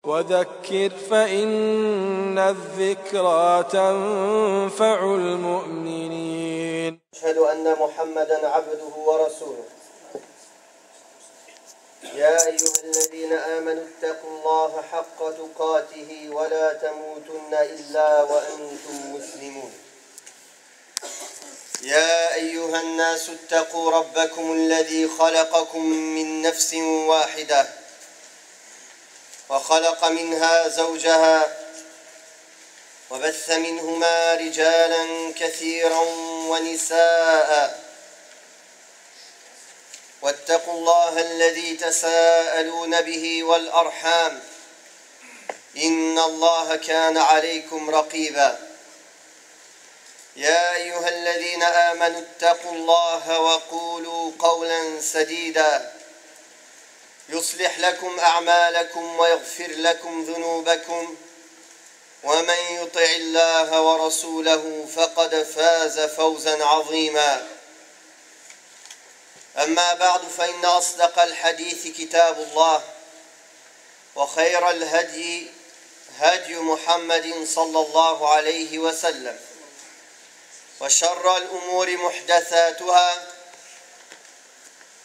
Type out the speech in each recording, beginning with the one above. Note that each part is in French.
وذكر فإن الذكرى تنفع المؤمنين. أشهد أن محمدا عبده ورسوله. يا أيها الذين آمنوا اتقوا الله حق تقاته ولا تموتن إلا وأنتم مسلمون. يا أيها الناس اتقوا ربكم الذي خلقكم من نفس واحدة وخلق منها زوجها وبث منهما رجالا كثيرا ونساء واتقوا الله الذي تساءلون به والأرحام إن الله كان عليكم رقيبا. يا أيها الذين آمنوا اتقوا الله وقولوا قولا سديدا يصلح لكم أعمالكم ويغفر لكم ذنوبكم ومن يطع الله ورسوله فقد فاز فوزا عظيما. أما بعد فإن أصدق الحديث كتاب الله وخير الهدي هدي محمد صلى الله عليه وسلم وشر الأمور محدثاتها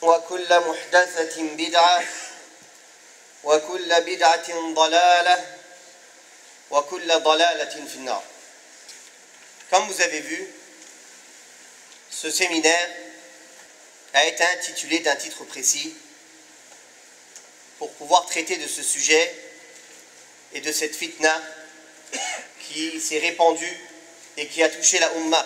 وكل محدثة بدعة وكل بدعة ضلالة وكل ضلالة في النار. Comme vous avez vu, ce séminaire a été intitulé d'un titre précis pour pouvoir traiter de ce sujet et de cette fitna qui s'est répandue et qui a touché la Ummah.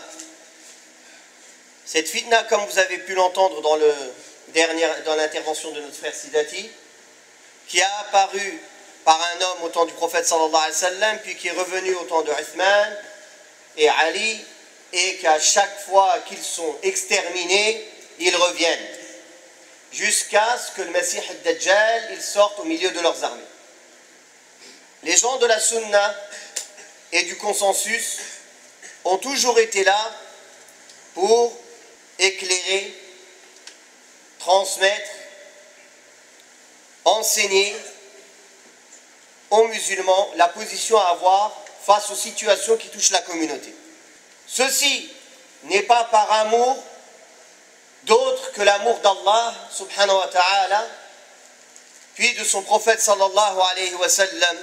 Cette fitna, comme vous avez pu l'entendre dans l'intervention de notre frère Sidati, qui a apparu par un homme au temps du prophète sallallahu alayhi wa sallam, puis qui est revenu au temps de Uthman et Ali, et qu'à chaque fois qu'ils sont exterminés, ils reviennent, jusqu'à ce que le Messie al-Dajjal il sorte au milieu de leurs armées. Les gens de la Sunna et du consensus ont toujours été là pour éclairer, transmettre, enseigner aux musulmans la position à avoir face aux situations qui touchent la communauté. Ceci n'est pas par amour d'autre que l'amour d'Allah subhanahu wa ta'ala, puis de son prophète sallallahu alayhi wa sallam,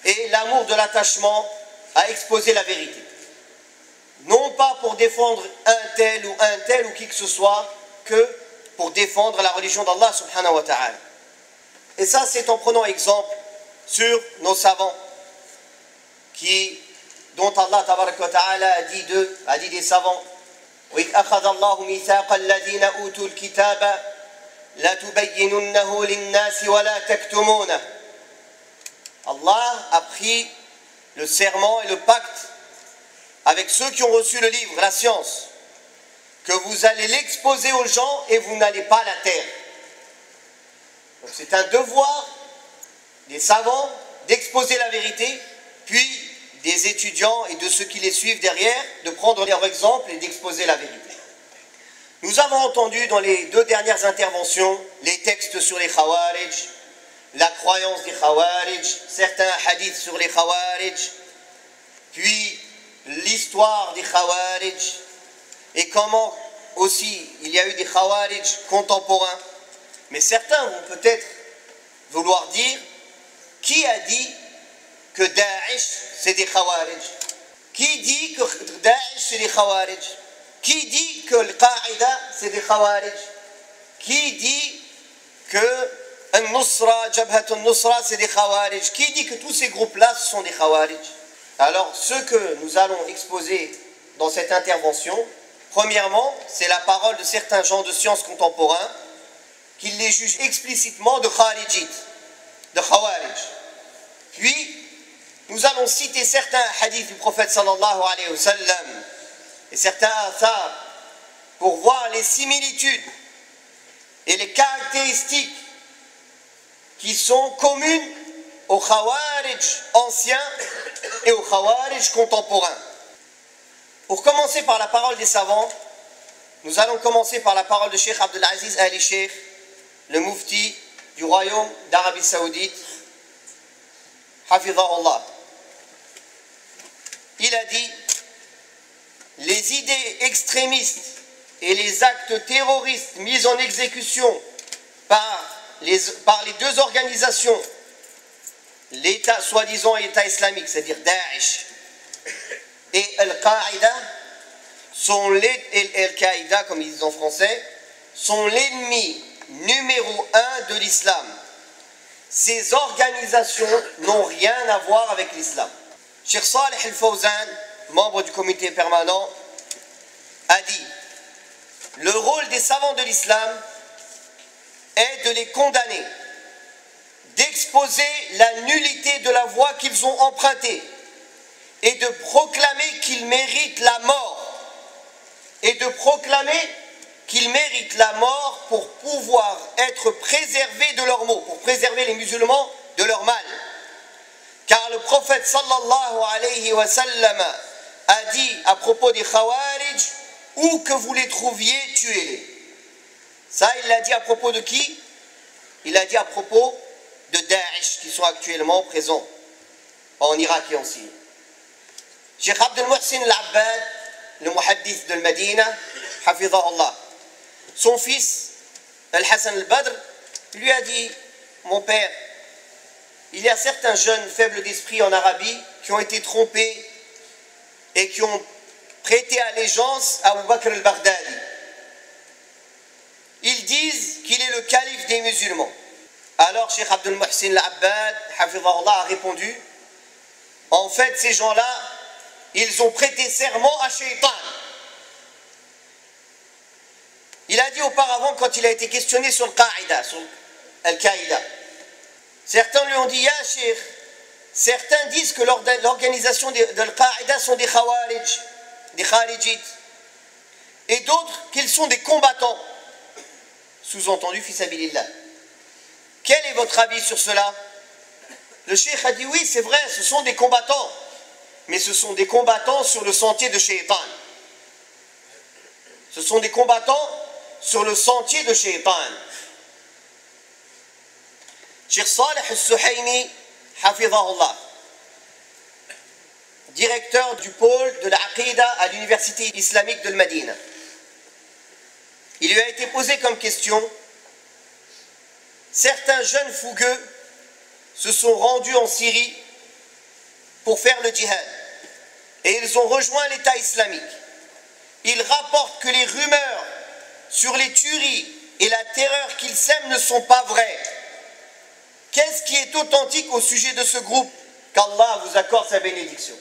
et l'amour de l'attachement à exposer la vérité. Non pas pour défendre un tel ou qui que ce soit, que pour défendre la religion d'Allah subhanahu wa ta'ala. Et ça, c'est en prenant exemple sur nos savants, dont Allah tabaraka wa ta'ala a dit des savants: وإذ أخذ الله ميثاق الذين أوتوا الكتاب لتبيننه للناس ولا تكتمونه. Allah a pris le serment et le pacte avec ceux qui ont reçu le livre, la science, que vous allez l'exposer aux gens et vous n'allez pas la taire. Donc c'est un devoir des savants d'exposer la vérité, puis des étudiants et de ceux qui les suivent derrière, de prendre leur exemple et d'exposer la vérité. Nous avons entendu dans les deux dernières interventions les textes sur les Khawarij, la croyance des Khawarij, certains hadiths sur les Khawarij, puis l'histoire des Khawarij, et comment aussi il y a eu des Khawarij contemporains. Mais certains vont peut-être vouloir dire: qui a dit que Daesh c'est des Khawarij? Qui dit que Daesh c'est des Khawarij? Qui dit que le Qaïda c'est des Khawarij? Qui dit que Al-Nusra, Jabhat al-Nusra c'est des Khawarij? Qui dit que tous ces groupes-là ce sont des Khawarij? Alors ce que nous allons exposer dans cette intervention, premièrement, c'est la parole de certains gens de sciences contemporains qui les jugent explicitement de Kharijit, de Khawarij. Puis nous allons citer certains hadiths du prophète sallallahu alayhi wa sallam et certains athar pour voir les similitudes et les caractéristiques qui sont communes aux Khawarij anciens et aux Khawarij contemporains. Pour commencer par la parole des savants, nous allons commencer par la parole de Cheikh Abdelaziz Ali Cheikh, le mufti du royaume d'Arabie Saoudite, hafidhahullah, il a dit: les idées extrémistes et les actes terroristes mis en exécution par les deux organisations, l'État, soi-disant État islamique, c'est-à-dire Daesh, et Al-Qaïda, Al-Qaïda, comme ils disent en français, sont l'ennemi numéro 1 de l'islam. Ces organisations n'ont rien à voir avec l'islam. Cheikh Saleh Al-Fawzan, membre du comité permanent, a dit: le rôle des savants de l'islam est de les condamner, d'exposer la nullité de la voie qu'ils ont empruntée et de proclamer qu'ils méritent la mort, pour pouvoir être préservés de leurs maux, pour préserver les musulmans de leur mal. Car le prophète sallallahu alayhi wa sallam a dit à propos des Khawarij: où que vous les trouviez, tuez-les. Ça, il l'a dit à propos de qui? Il a dit à propos de Daesh, qui sont actuellement présents en Irak et en Syrie. Cheikh Abdel Muhsin Al-Abbad, le muhaddith de Medina, hafidhahullah, son fils Al-Hassan Al-Badr lui a dit: mon père, il y a certains jeunes faibles d'esprit en Arabie qui ont été trompés et qui ont prêté allégeance à Abu Bakr al-Baghdadi. Ils disent qu'il est le calife des musulmans. Alors Cheikh Abdel Muhsin Al-Abbad, hafidhahullah, a répondu: en fait, ces gens-là, ils ont prêté serment à Shaitan. Il a dit auparavant, quand il a été questionné sur Al-Qaïda, sur Al-Qaïda, certains lui ont dit: ya Cheikh, certains disent que l'organisation de Al-Qaïda sont des Khawarij, des Kharijites, et d'autres qu'ils sont des combattants, sous-entendu fi sabilillah. Quel est votre avis sur cela? Le cheikh a dit: oui, c'est vrai, ce sont des combattants, mais ce sont des combattants sur le sentier de Shaitan. Ce sont des combattants sur le sentier de Shaitan. Cheikh Saleh Al-Suhaymi, hafidhahullah, directeur du pôle de l'Aqida à l'université islamique de Medina, il lui a été posé comme question: certains jeunes fougueux se sont rendus en Syrie pour faire le djihad et ils ont rejoint l'État islamique. Ils rapportent que les rumeurs sur les tueries et la terreur qu'ils sèment ne sont pas vraies. Qu'est-ce qui est authentique au sujet de ce groupe? Qu'Allah vous accorde sa bénédiction.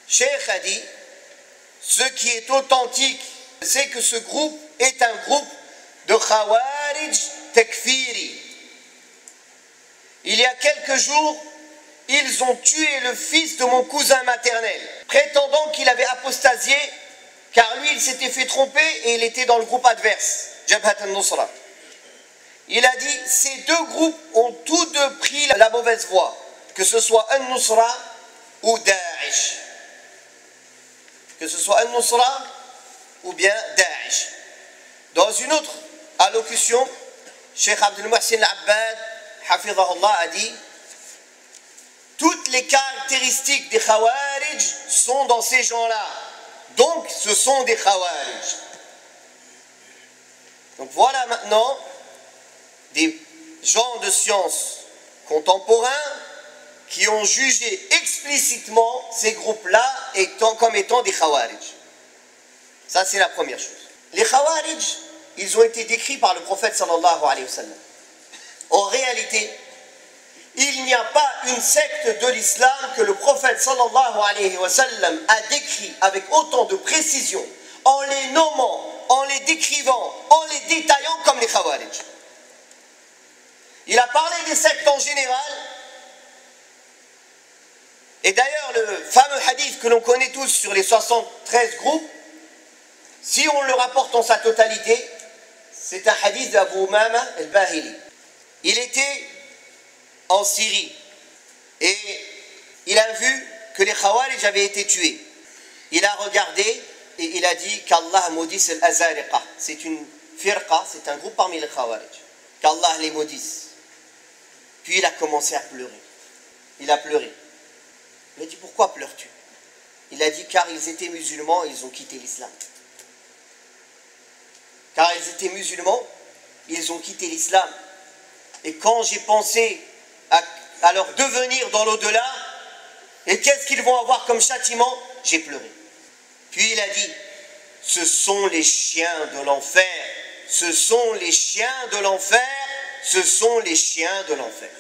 Cheikh a dit: ce qui est authentique, c'est que ce groupe est un groupe de Khawarij Takfiri. Il y a quelques jours, ils ont tué le fils de mon cousin maternel, prétendant qu'il avait apostasié, car lui, il s'était fait tromper et il était dans le groupe adverse, Jabhat al-Nusra. Il a dit: ces deux groupes ont tous deux pris la mauvaise voie, que ce soit al-Nusra ou Daesh. Que ce soit al-Nusra ou bien Daesh. Dans une autre allocution, Cheikh Abdel Muhsin Al-Abbad, hafidhahullah, a dit: toutes les caractéristiques des Khawarij sont dans ces gens-là. Donc, ce sont des Khawarij. Donc voilà maintenant des gens de science contemporains qui ont jugé explicitement ces groupes-là comme étant des Khawarij. Ça, c'est la première chose. Les Khawarij, ils ont été décrits par le prophète sallallahu alayhi wa sallam. En réalité, il n'y a pas une secte de l'islam que le prophète sallallahu alayhi wa sallam a décrit avec autant de précision, en les nommant, en les décrivant, en les détaillant comme les Khawarij. Il a parlé des sectes en général. Et d'ailleurs, le fameux hadith que l'on connaît tous sur les 73 groupes, si on le rapporte en sa totalité, c'est un hadith d'Abu Umama al-Bahili. Il était en Syrie et il a vu que les Khawarij avaient été tués. Il a regardé et il a dit qu'Allah maudisse 'Azariqa. C'est une firqa, c'est un groupe parmi les Khawarij. Qu'Allah les maudisse. Puis il a commencé à pleurer. Il a pleuré. Il a dit, pourquoi pleures-tu? Il a dit, car ils étaient musulmans, ils ont quitté l'islam. Car ils étaient musulmans, ils ont quitté l'islam. Et quand j'ai pensé à leur devenir dans l'au-delà, et qu'est-ce qu'ils vont avoir comme châtiment, j'ai pleuré. Puis il a dit, ce sont les chiens de l'enfer, ce sont les chiens de l'enfer, ce sont les chiens de l'enfer.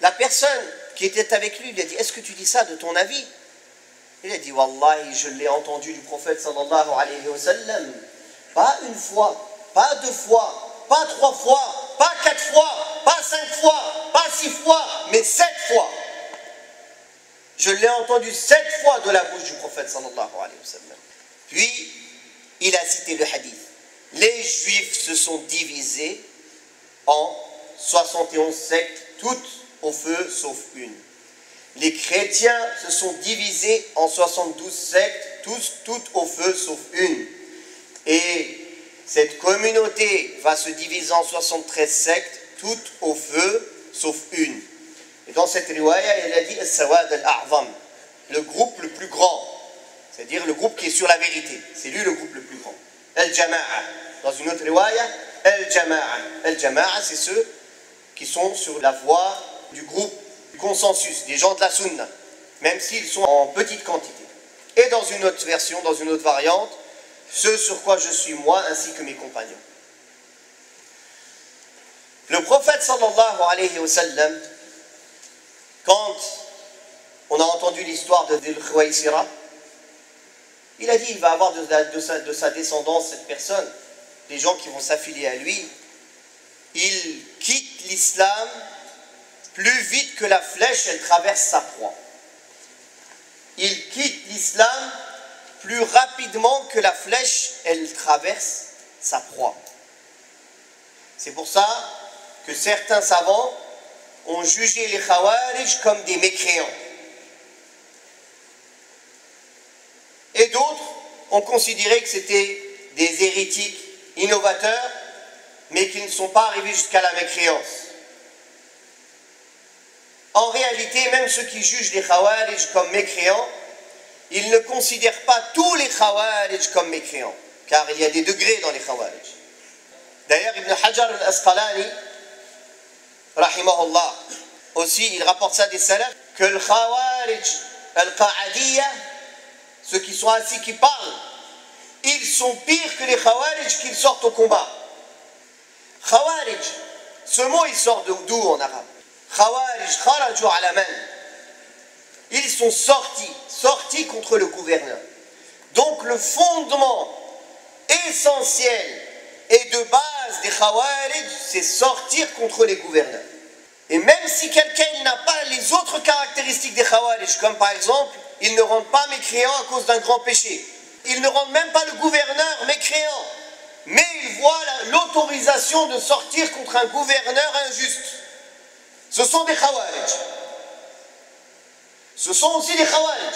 La personne qui était avec lui lui a dit, est-ce que tu dis ça de ton avis? Il a dit, Wallahi, je l'ai entendu du prophète sallallahu alayhi wa sallam, pas une fois, pas deux fois, pas trois fois, pas quatre fois, pas cinq fois, pas six fois, mais 7 fois. Je l'ai entendu 7 fois de la bouche du prophète sallallahu alayhi wa sallam. Puis, il a cité le hadith. Les juifs se sont divisés en 71 sectes, toutes au feu sauf une. Les chrétiens se sont divisés en 72 sectes, toutes au feu sauf une. Et cette communauté va se diviser en 73 sectes, toutes au feu sauf une. Et dans cette riwaya, il a dit As-Sawad al-A'zam, le groupe le plus grand, c'est-à-dire le groupe qui est sur la vérité. C'est lui le groupe le plus grand. Al-Jama'a. Dans une autre riwaya, Al-Jama'a. Al-Jama'a, c'est ceux qui sont sur la voie du groupe, du consensus, des gens de la sunna, même s'ils sont en petite quantité. Et dans une autre version, dans une autre variante, ce sur quoi je suis moi ainsi que mes compagnons. Le prophète sallallahu alayhi wa sallam, quand on a entendu l'histoire de Dhul Khuwaysira, il a dit il va avoir de sa descendance cette personne, des gens qui vont s'affilier à lui. Il quitte l'islam plus vite que la flèche elle traverse sa proie. Il quitte l'islam plus rapidement que la flèche elle traverse sa proie. C'est pour ça que certains savants ont jugé les Khawarij comme des mécréants. Et d'autres ont considéré que c'était des hérétiques innovateurs, mais qui ne sont pas arrivés jusqu'à la mécréance. En réalité, même ceux qui jugent les Khawarij comme mécréants, ils ne considèrent pas tous les Khawarij comme mécréants, car il y a des degrés dans les Khawarij. D'ailleurs, Ibn Hajar al-Asqalani, rahimahullah, aussi il rapporte ça des salafs, que le Khawarij al-Qa'adiyya, ceux qui sont assis, qui parlent, ils sont pires que les Khawarij qui sortent au combat. Khawarij, ce mot il sort d'où en arabe? Khawarij, kharaju ala man. Ils sont sortis contre le gouverneur. Donc le fondement essentiel et de base des Khawarij, c'est sortir contre les gouverneurs. Et même si quelqu'un n'a pas les autres caractéristiques des Khawarij, comme par exemple, ils ne rendent pas mécréants à cause d'un grand péché. Ils ne rendent même pas le gouverneur mécréant. Mais ils voient l'autorisation de sortir contre un gouverneur injuste. Ce sont des Khawarij. Ce sont aussi des Khawarij.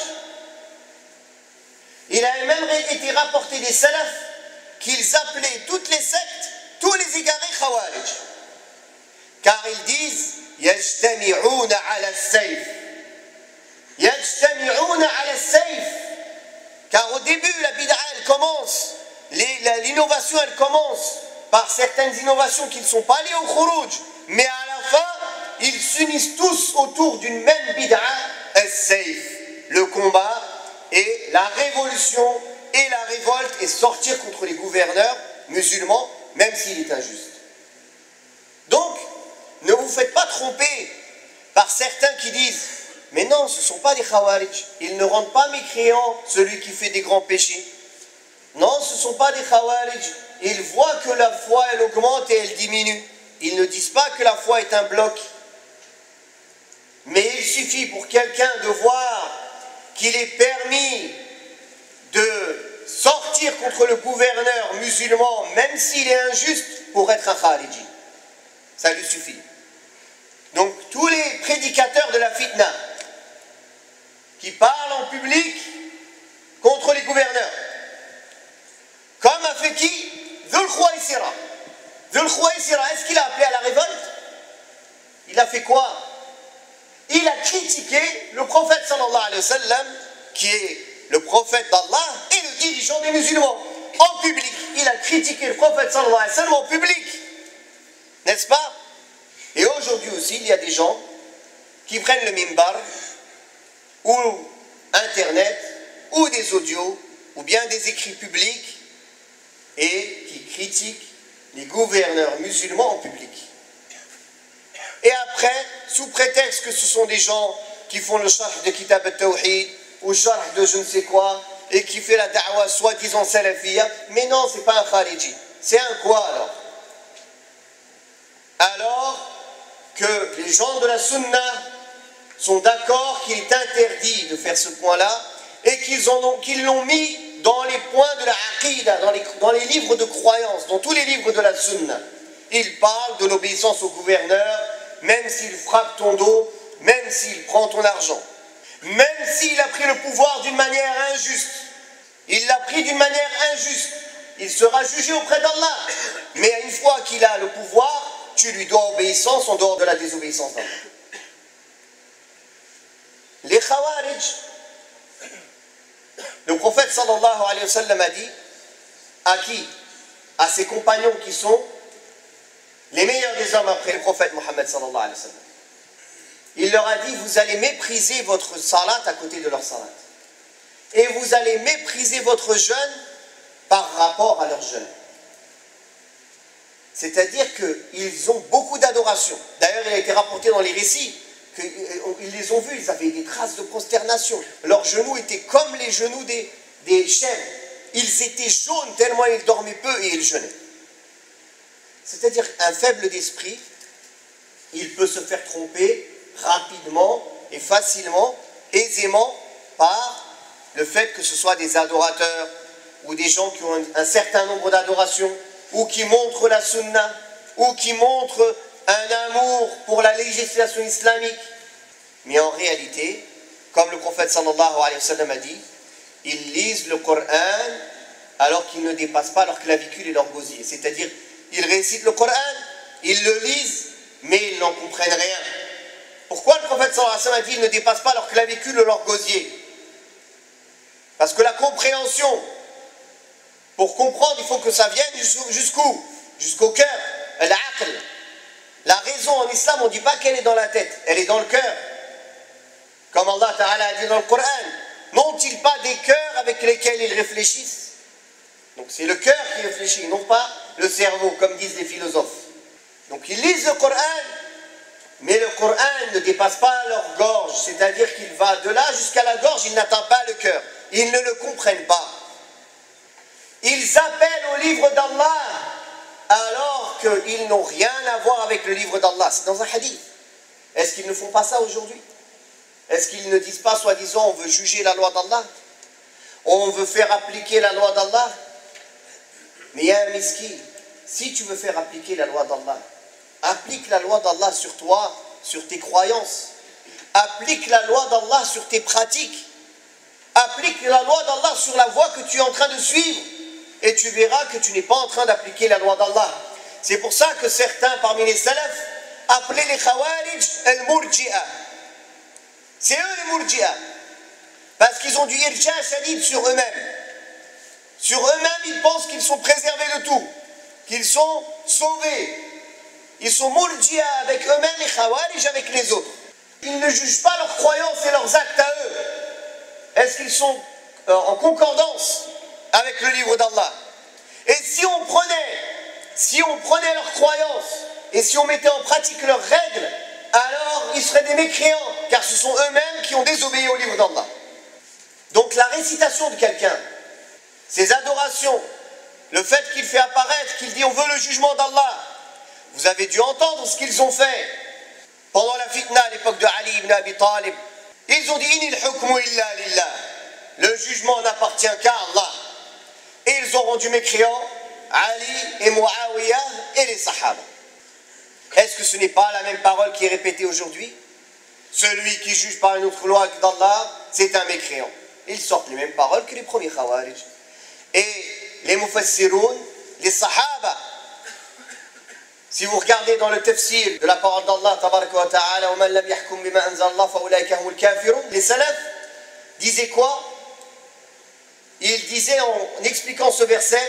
Il a même été rapporté des salafs qu'ils appelaient toutes les sectes, tous les égarés Khawarij. Car ils disent Yajtami'una ala sayf. Yajtami'una ala sayf. Car au début, la bid'a, elle commence, l'innovation, elle commence par certaines innovations qui ne sont pas liées au khuruj, mais à la fin, ils s'unissent tous autour d'une même bid'a, as-sayf, le combat et la révolution et la révolte et sortir contre les gouverneurs musulmans, même s'il est injuste. Donc, ne vous faites pas tromper par certains qui disent mais non, ce ne sont pas des Khawarij. Ils ne rendent pas mécréant celui qui fait des grands péchés. Non, ce ne sont pas des Khawarij. Ils voient que la foi, elle augmente et elle diminue. Ils ne disent pas que la foi est un bloc. Mais il suffit pour quelqu'un de voir qu'il est permis de sortir contre le gouverneur musulman, même s'il est injuste, pour être un Khariji. Ça lui suffit. Donc, tous les prédicateurs de la fitna, qui parlent en public contre les gouverneurs. Comme a fait qui? Dhul Khuwaysira. Dhul Khuwaysira, est-ce qu'il a appelé à la révolte? Il il a fait quoi? Il a critiqué le prophète sallallahu alayhi wa sallam, qui est le prophète d'Allah et le dirigeant des musulmans, en public. Il a critiqué le prophète sallallahu alayhi wa sallam en public, n'est-ce pas? Et aujourd'hui aussi, il y a des gens qui prennent le minbar, ou internet, ou des audios, ou bien des écrits publics, et qui critiquent les gouverneurs musulmans en public. Et après, sous prétexte que ce sont des gens qui font le sharh de Kitab al-Tawhid, ou sharh de je ne sais quoi, et qui fait la da'wa soi-disant salafiyya, mais non, c'est pas un khariji. C'est un quoi alors? Alors que les gens de la sunna sont d'accord qu'il est interdit de faire ce point-là, et qu'ils l'ont mis dans les points de la aqidah, dans les livres de croyance, dans tous les livres de la sunna. Ils parlent de l'obéissance au gouverneur, même s'il frappe ton dos, même s'il prend ton argent, même s'il a pris le pouvoir d'une manière injuste. Il l'a pris d'une manière injuste. Il sera jugé auprès d'Allah. Mais une fois qu'il a le pouvoir, tu lui dois obéissance en dehors de la désobéissance d'Allah. Les Khawarij, le prophète sallallahu alayhi wa sallam a dit à qui? À ses compagnons qui sont les meilleurs des hommes après le prophète Mohammed sallallahu alayhi wa sallam. Il leur a dit, vous allez mépriser votre salat à côté de leur salat. Et vous allez mépriser votre jeûne par rapport à leur jeûne. C'est-à-dire qu'ils ont beaucoup d'adoration. D'ailleurs, il a été rapporté dans les récits qu'ils les ont vus, ils avaient des traces de consternation. Leurs genoux étaient comme les genoux des chèvres. Ils étaient jaunes tellement ils dormaient peu et ils jeûnaient. C'est-à-dire un faible d'esprit, il peut se faire tromper rapidement et facilement, aisément, par le fait que ce soit des adorateurs ou des gens qui ont un certain nombre d'adorations, ou qui montrent la sunna, ou qui montrent un amour pour la législation islamique. Mais en réalité, comme le prophète sallallahu alayhi wa sallam a dit, ils lisent le Coran alors qu'ils ne dépassent pas leur clavicule et leur gosier. C'est-à-dire, ils récitent le Coran, ils le lisent, mais ils n'en comprennent rien. Pourquoi le prophète sallallahu alayhi wa sallam a dit ils ne dépassent pas leur clavicule ou leur gosier? Parce que la compréhension, pour comprendre, il faut que ça vienne jusqu'où? Jusqu'au cœur, l'aql. La raison en islam, on ne dit pas qu'elle est dans la tête, elle est dans le cœur. Comme Allah Ta'ala a dit dans le Coran, n'ont-ils pas des cœurs avec lesquels ils réfléchissent? Donc c'est le cœur qui réfléchit, non pas le cerveau, comme disent les philosophes. Donc ils lisent le Coran, mais le Coran ne dépasse pas leur gorge, c'est-à-dire qu'il va de là jusqu'à la gorge, il n'atteint pas le cœur. Ils ne le comprennent pas. Ils appellent au livre d'Allah alors qu'ils n'ont rien à voir avec le livre d'Allah. C'est dans un hadith. Est-ce qu'ils ne font pas ça aujourd'hui? Est-ce qu'ils ne disent pas, soi-disant, on veut juger la loi d'Allah? On veut faire appliquer la loi d'Allah? Mais il y a un miskin. Si tu veux faire appliquer la loi d'Allah, applique la loi d'Allah sur toi, sur tes croyances. Applique la loi d'Allah sur tes pratiques. Applique la loi d'Allah sur la voie que tu es en train de suivre. Et tu verras que tu n'es pas en train d'appliquer la loi d'Allah. C'est pour ça que certains parmi les salafs appelaient les khawarij al-murji'a. C'est eux les murji'a. Parce qu'ils ont du irja shadid sur eux-mêmes. Sur eux-mêmes, ils pensent qu'ils sont préservés de tout. Qu'ils sont sauvés. Ils sont murji'a avec eux-mêmes et khawarij avec les autres. Ils ne jugent pas leurs croyances et leurs actes à eux. Est-ce qu'ils sont en concordance avec le livre d'Allah? Et si on prenait leurs croyances et si on mettait en pratique leurs règles, alors ils seraient des mécréants, car ce sont eux-mêmes qui ont désobéi au livre d'Allah. Donc la récitation de quelqu'un, ses adorations, le fait qu'il fait apparaître, qu'il dit on veut le jugement d'Allah, vous avez dû entendre ce qu'ils ont fait pendant la fitna à l'époque de Ali ibn Abi Talib. Ils ont dit inil hukmu illa lillah, le jugement n'appartient qu'à Allah. Et ils ont rendu mécréants Ali et Muawiyah et les Sahaba. Est-ce que ce n'est pas la même parole qui est répétée aujourd'hui? Celui qui juge par une autre loi que d'Allah, c'est un mécréant. Ils sortent les mêmes paroles que les premiers Khawarij. Et les Mufassiroun, les Sahaba, Si vous regardez dans le tafsir de la parole d'Allah, tabaraka wa ta'ala, وَمَنْ لَمْ يَحْكُمْ بِمَا أَنزَلَ اللَّهُ فَأُولَٰئِكَ هُمُ الْكَافِرُونَ, les salafs disaient quoi? Ils disaient en expliquant ce verset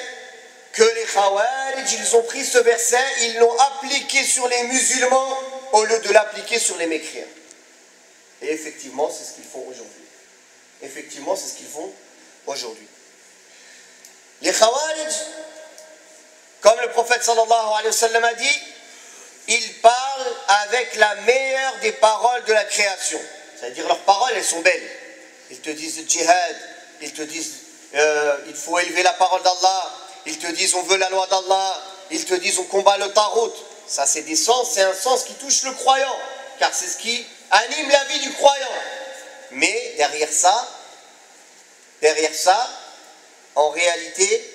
que les Khawarij, ils ont pris ce verset, ils l'ont appliqué sur les musulmans au lieu de l'appliquer sur les mécréants. Et effectivement, c'est ce qu'ils font aujourd'hui. Effectivement, c'est ce qu'ils font aujourd'hui. Les Khawarij, comme le prophète sallallahu alayhi wa sallam a dit, ils parlent avec la meilleure des paroles de la création. C'est-à-dire leurs paroles, elles sont belles. Ils te disent djihad, ils te disent il faut élever la parole d'Allah, ils te disent on veut la loi d'Allah, ils te disent on combat le tarout. Ça c'est des sens, c'est un sens qui touche le croyant, car c'est ce qui anime la vie du croyant. Mais derrière ça, en réalité,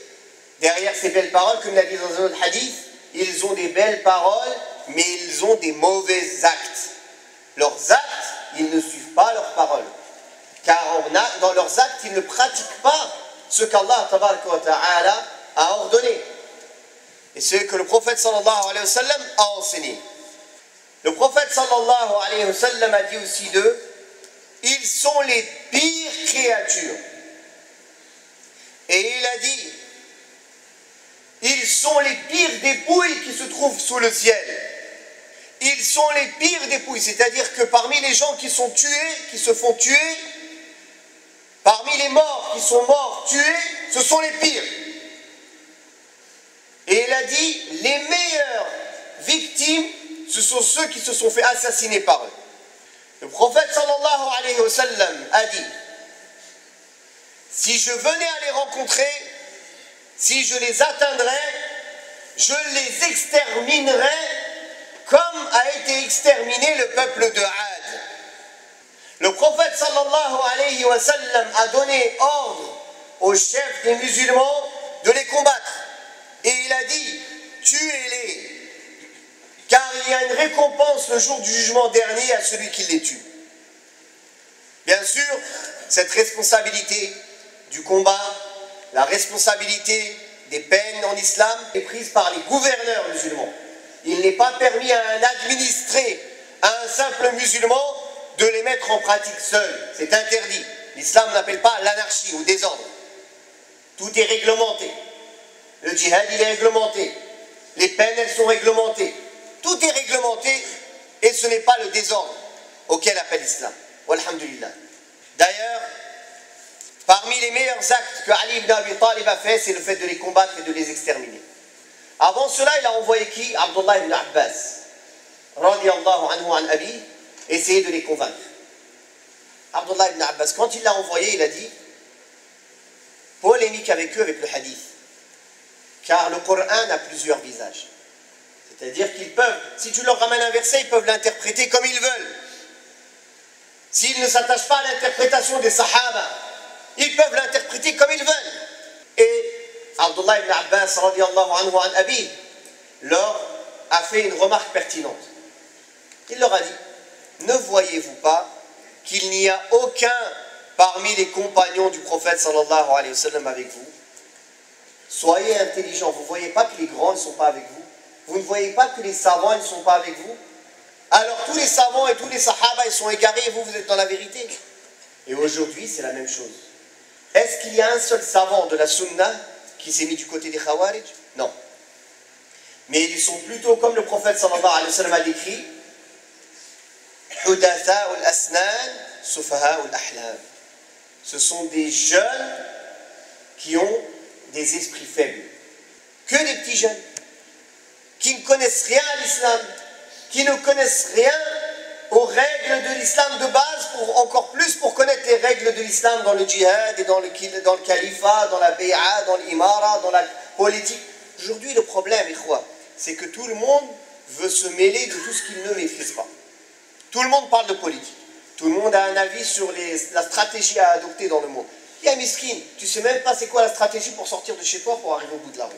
derrière ces belles paroles, comme l'a dit dans un autre hadith, ils ont des belles paroles, mais ils ont des mauvais actes. Leurs actes, ils ne suivent pas leurs paroles. Car dans leurs actes, ils ne pratiquent pas ce qu'Allah ta'ala a ordonné. Et ce que le prophète sallallahu alayhi wa sallam a enseigné. Le prophète sallallahu alayhi wa sallam a dit aussi d'eux, ils sont les pires créatures. Et il a dit, ils sont les pires dépouilles qui se trouvent sous le ciel. Ils sont les pires dépouilles, c'est-à-dire que parmi les gens qui sont tués, qui se font tuer, parmi les morts qui sont morts, tués, ce sont les pires. Et il a dit, les meilleures victimes, ce sont ceux qui se sont fait assassiner par eux. Le prophète sallallahu alayhi wa sallam a dit, si je venais à les rencontrer, si je les atteindrais, je les exterminerais comme a été exterminé le peuple de Ad. Le prophète sallallahu alayhi wa sallam a donné ordre aux chefs des musulmans de les combattre. Et il a dit, tuez-les, car il y a une récompense le jour du jugement dernier à celui qui les tue. Bien sûr, cette responsabilité du combat, la responsabilité des peines en islam est prise par les gouverneurs musulmans. Il n'est pas permis à un administré, à un simple musulman, de les mettre en pratique seul. C'est interdit. L'islam n'appelle pas l'anarchie ou désordre. Tout est réglementé. Le djihad, il est réglementé. Les peines, elles sont réglementées. Tout est réglementé et ce n'est pas le désordre auquel appelle l'islam. Walhamdulillah. D'ailleurs, parmi les meilleurs actes que Ali ibn Abi Talib a fait, c'est le fait de les combattre et de les exterminer. Avant cela, il a envoyé qui? Abdullah ibn Abbas, radiyallahu anhu an abi, essayer de les convaincre. Abdullah ibn Abbas, quand il l'a envoyé, il a dit, polémique avec eux avec le hadith. Car le Coran a plusieurs visages. C'est-à-dire qu'ils peuvent, si tu leur ramènes un verset, ils peuvent l'interpréter comme ils veulent. S'ils ne s'attachent pas à l'interprétation des Sahaba, ils peuvent l'interpréter comme ils veulent. Et Abdullah ibn Abbas, radiyallahu anhu an abi, leur a fait une remarque pertinente. Il leur a dit, ne voyez-vous pas qu'il n'y a aucun parmi les compagnons du prophète sallallahu alayhi wa sallam avec vous? Soyez intelligents, vous ne voyez pas que les grands ne sont pas avec vous? Vous ne voyez pas que les savants ne sont pas avec vous? Alors tous les savants et tous les sahaba ils sont égarés et vous, vous êtes dans la vérité. Et aujourd'hui c'est la même chose. Est-ce qu'il y a un seul savant de la sunna qui s'est mis du côté des Khawarij? Non. Mais ils sont plutôt comme le prophète sallallahu alayhi wa sallam a décrit, Hudatha al-asnan, sufaha al-ahlam. Ce sont des jeunes qui ont des esprits faibles. Que des petits jeunes qui ne connaissent rien à l'islam, qui ne connaissent rien aux règles de l'islam de base, encore plus pour connaître les règles de l'islam dans le djihad et dans le califat, dans la bay'a, dans l'imara, dans la politique. Aujourd'hui, le problème, c'est que tout le monde veut se mêler de tout ce qu'il ne maîtrise pas. Tout le monde parle de politique. Tout le monde a un avis sur la stratégie à adopter dans le monde. Il y a miskin, tu ne sais même pas c'est quoi la stratégie pour sortir de chez toi pour arriver au bout de la route.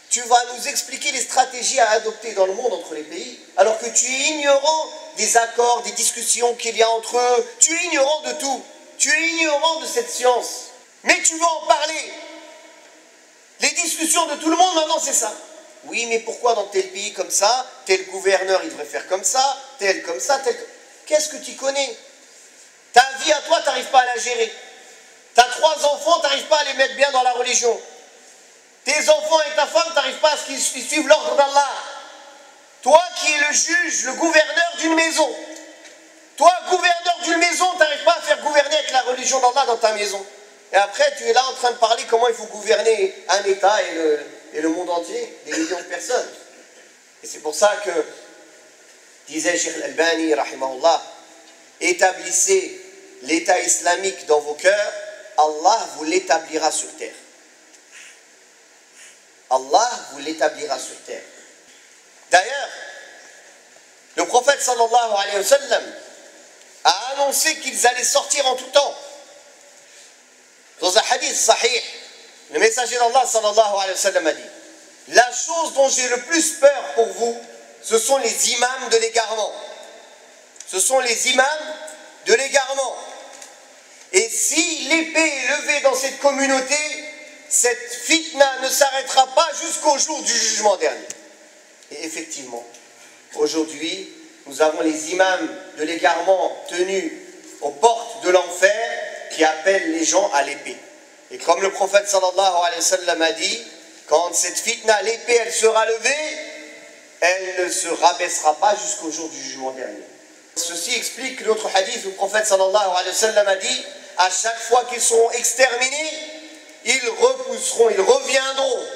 Tu vas nous expliquer les stratégies à adopter dans le monde entre les pays, alors que tu es ignorant des accords, des discussions qu'il y a entre eux. Tu es ignorant de tout. Tu es ignorant de cette science. Mais tu veux en parler. Les discussions de tout le monde maintenant, c'est ça. Oui, mais pourquoi dans tel pays comme ça, tel gouverneur il devrait faire comme ça, tel comme ça, tel... Qu'est-ce que tu connais? Ta vie à toi, tu n'arrives pas à la gérer. Tu as 3 enfants, tu n'arrives pas à les mettre bien dans la religion. Tes enfants et ta femme, tu n'arrives pas à ce qu'ils suivent l'ordre d'Allah. Toi qui es le juge, le gouverneur d'une maison. Toi, gouverneur d'une maison, tu n'arrives pas à faire gouverner avec la religion d'Allah dans ta maison. Et après, tu es là en train de parler comment il faut gouverner un État et le monde entier, des millions de personnes. Et c'est pour ça que, disait Cheikh Al-Albani, rahimahullah, établissez l'État islamique dans vos cœurs, Allah vous l'établira sur terre. Allah vous l'établira sur terre. D'ailleurs, le prophète sallallahu alayhi wa sallam a annoncé qu'ils allaient sortir en tout temps. Dans un hadith sahih, le messager d'Allah sallallahu alayhi wa sallam a dit: la chose dont j'ai le plus peur pour vous, ce sont les imams de l'égarement. Ce sont les imams de l'égarement. Et si l'épée est levée dans cette communauté, cette fitna ne s'arrêtera pas jusqu'au jour du jugement dernier. Et effectivement, aujourd'hui, nous avons les imams de l'égarement tenus aux portes de l'enfer qui appellent les gens à l'épée. Et comme le prophète sallallahu alayhi wa sallam a dit, quand cette fitna, l'épée, elle sera levée, elle ne se rabaissera pas jusqu'au jour du jugement dernier. Ceci explique l'autre hadith où le prophète sallallahu alayhi wa sallam a dit: à chaque fois qu'ils seront exterminés, ils repousseront, ils reviendront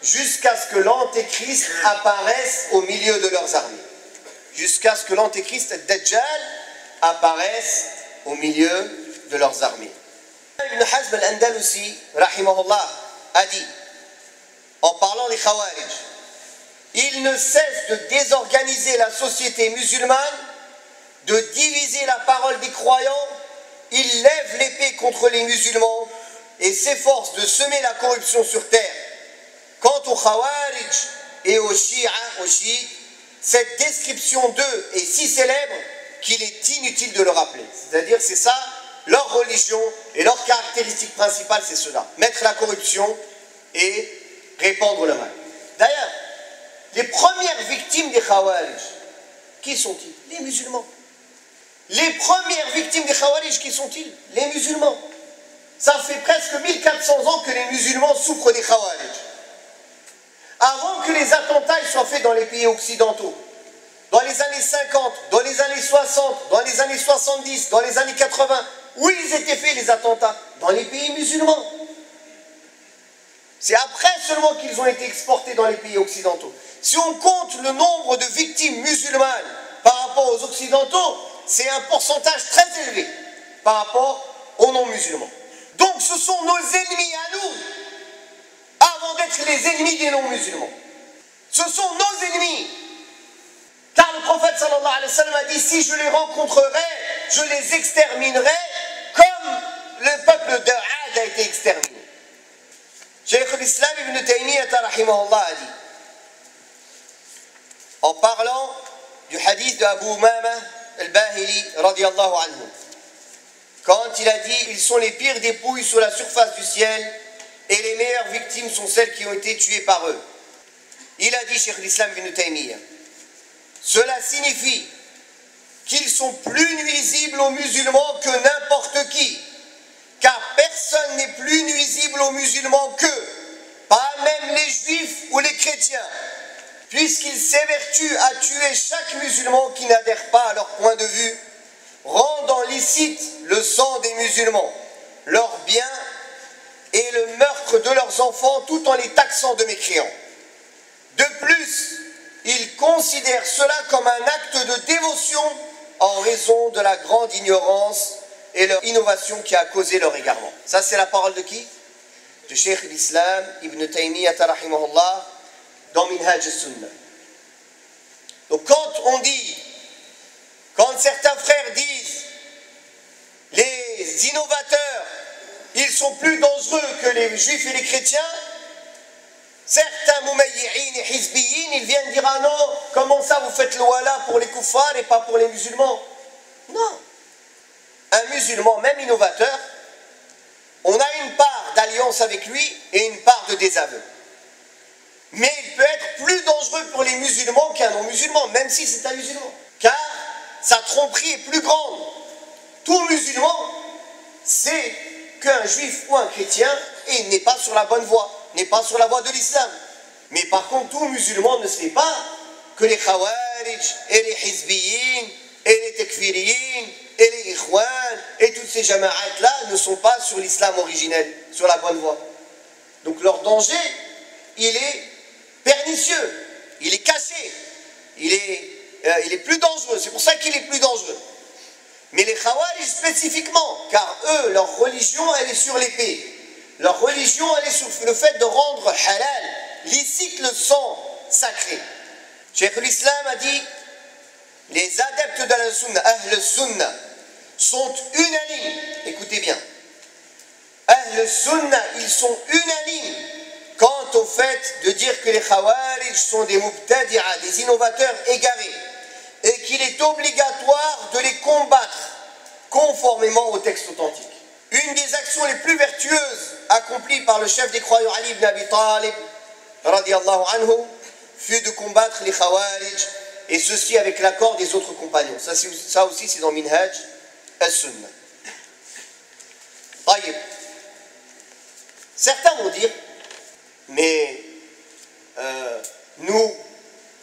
jusqu'à ce que l'antéchrist apparaisse au milieu de leurs armées. Jusqu'à ce que l'antéchrist, Dajjal, apparaisse au milieu de leurs armées. Ibn Hazm al-Andalusi, rahimahullah, a dit, en parlant des Khawarij, il ne cesse de désorganiser la société musulmane, de diviser la parole des croyants, il lève l'épée contre les musulmans et s'efforce de semer la corruption sur terre. Quant aux Khawarij et aux chiites, cette description d'eux est si célèbre qu'il est inutile de le rappeler. C'est-à-dire, c'est ça, leur religion et leur caractéristique principale, c'est cela. Mettre la corruption et répandre le mal. D'ailleurs, les premières victimes des Khawarij, qui sont-ils? Les musulmans. Les premières victimes des Khawarij, qui sont-ils? Les musulmans. Ça fait presque 1400 ans que les musulmans souffrent des Khawarij. Avant que les attentats soient faits dans les pays occidentaux, dans les années 50, dans les années 60, dans les années 70, dans les années 80, où ils étaient faits les attentats? Dans les pays musulmans. C'est après seulement qu'ils ont été exportés dans les pays occidentaux. Si on compte le nombre de victimes musulmanes par rapport aux occidentaux, c'est un pourcentage très élevé par rapport aux non-musulmans. Donc ce sont nos ennemis à nous, avant d'être les ennemis des non-musulmans. Ce sont nos ennemis. Car le prophète sallallahu alayhi wa sallam a dit: si je les rencontrerai, je les exterminerai comme le peuple de Ad a été exterminé. Cheikh al-Islam ibn Taymiyyah rahimahullah a dit, en parlant du hadith de Abu Umama al-Bahili radiyallahu anhu, quand il a dit: ils sont les pires dépouilles sur la surface du ciel et les meilleures victimes sont celles qui ont été tuées par eux. Il a dit, Cheikh al-Islam ibn Taymiyyah, cela signifie qu'ils sont plus nuisibles aux musulmans que n'importe qui, car personne n'est plus nuisible aux musulmans qu'eux, pas même les juifs ou les chrétiens, puisqu'ils s'évertuent à tuer chaque musulman qui n'adhère pas à leur point de vue, rendant licite le sang des musulmans, leurs biens et le meurtre de leurs enfants, tout en les taxant de mécréants. De plus, ils considèrent cela comme un acte de dévotion en raison de la grande ignorance et leur innovation qui a causé leur égarement. Ça, c'est la parole de qui? De Cheikh l'Islam Ibn Taymiyyah rahimahullah dans Minhaj al-Sunnah. Donc quand certains frères disent les innovateurs, ils sont plus dangereux que les juifs et les chrétiens, certains mumayyi'in et hizbiyin, ils viennent dire: ah non, comment ça vous faites le wala pour les kuffars et pas pour les musulmans? Non. Un musulman, même innovateur, on a une part d'alliance avec lui et une part de désaveu. Mais il peut être plus dangereux pour les musulmans qu'un non-musulman, même si c'est un musulman. Car sa tromperie est plus grande. Tout musulman sait qu'un juif ou un chrétien n'est pas sur la bonne voie, n'est pas sur la voie de l'islam. Mais par contre, tout musulman ne sait pas que les khawarij et les hizbiyin et les tekfiriyin et les ikhwan et toutes ces jama'at-là ne sont pas sur l'islam originel, sur la bonne voie. Donc leur danger, il est pernicieux, il est caché, il est plus dangereux, c'est pour ça qu'il est plus dangereux. Mais les khawarij spécifiquement, car eux, leur religion, elle est sur l'épée. Leur religion, elle est sur le fait de rendre halal, licite le sang sacré. Cheikh l'Islam a dit, les adeptes de la sunna, ahl sunna, sont unanimes, écoutez bien, ahl sunna, ils sont unanimes quant au fait de dire que les khawarij sont des mubtadi'a, des innovateurs égarés, et qu'il est obligatoire de les combattre conformément au texte authentique. Une des actions les plus vertueuses accomplies par le chef des croyants Ali ibn Abi Talib, radiyallahu anhu, fut de combattre les khawarij, et ceci avec l'accord des autres compagnons. Ça aussi c'est dans Minhaj al-Sunnah. Taïb. Certains vont dire, mais nous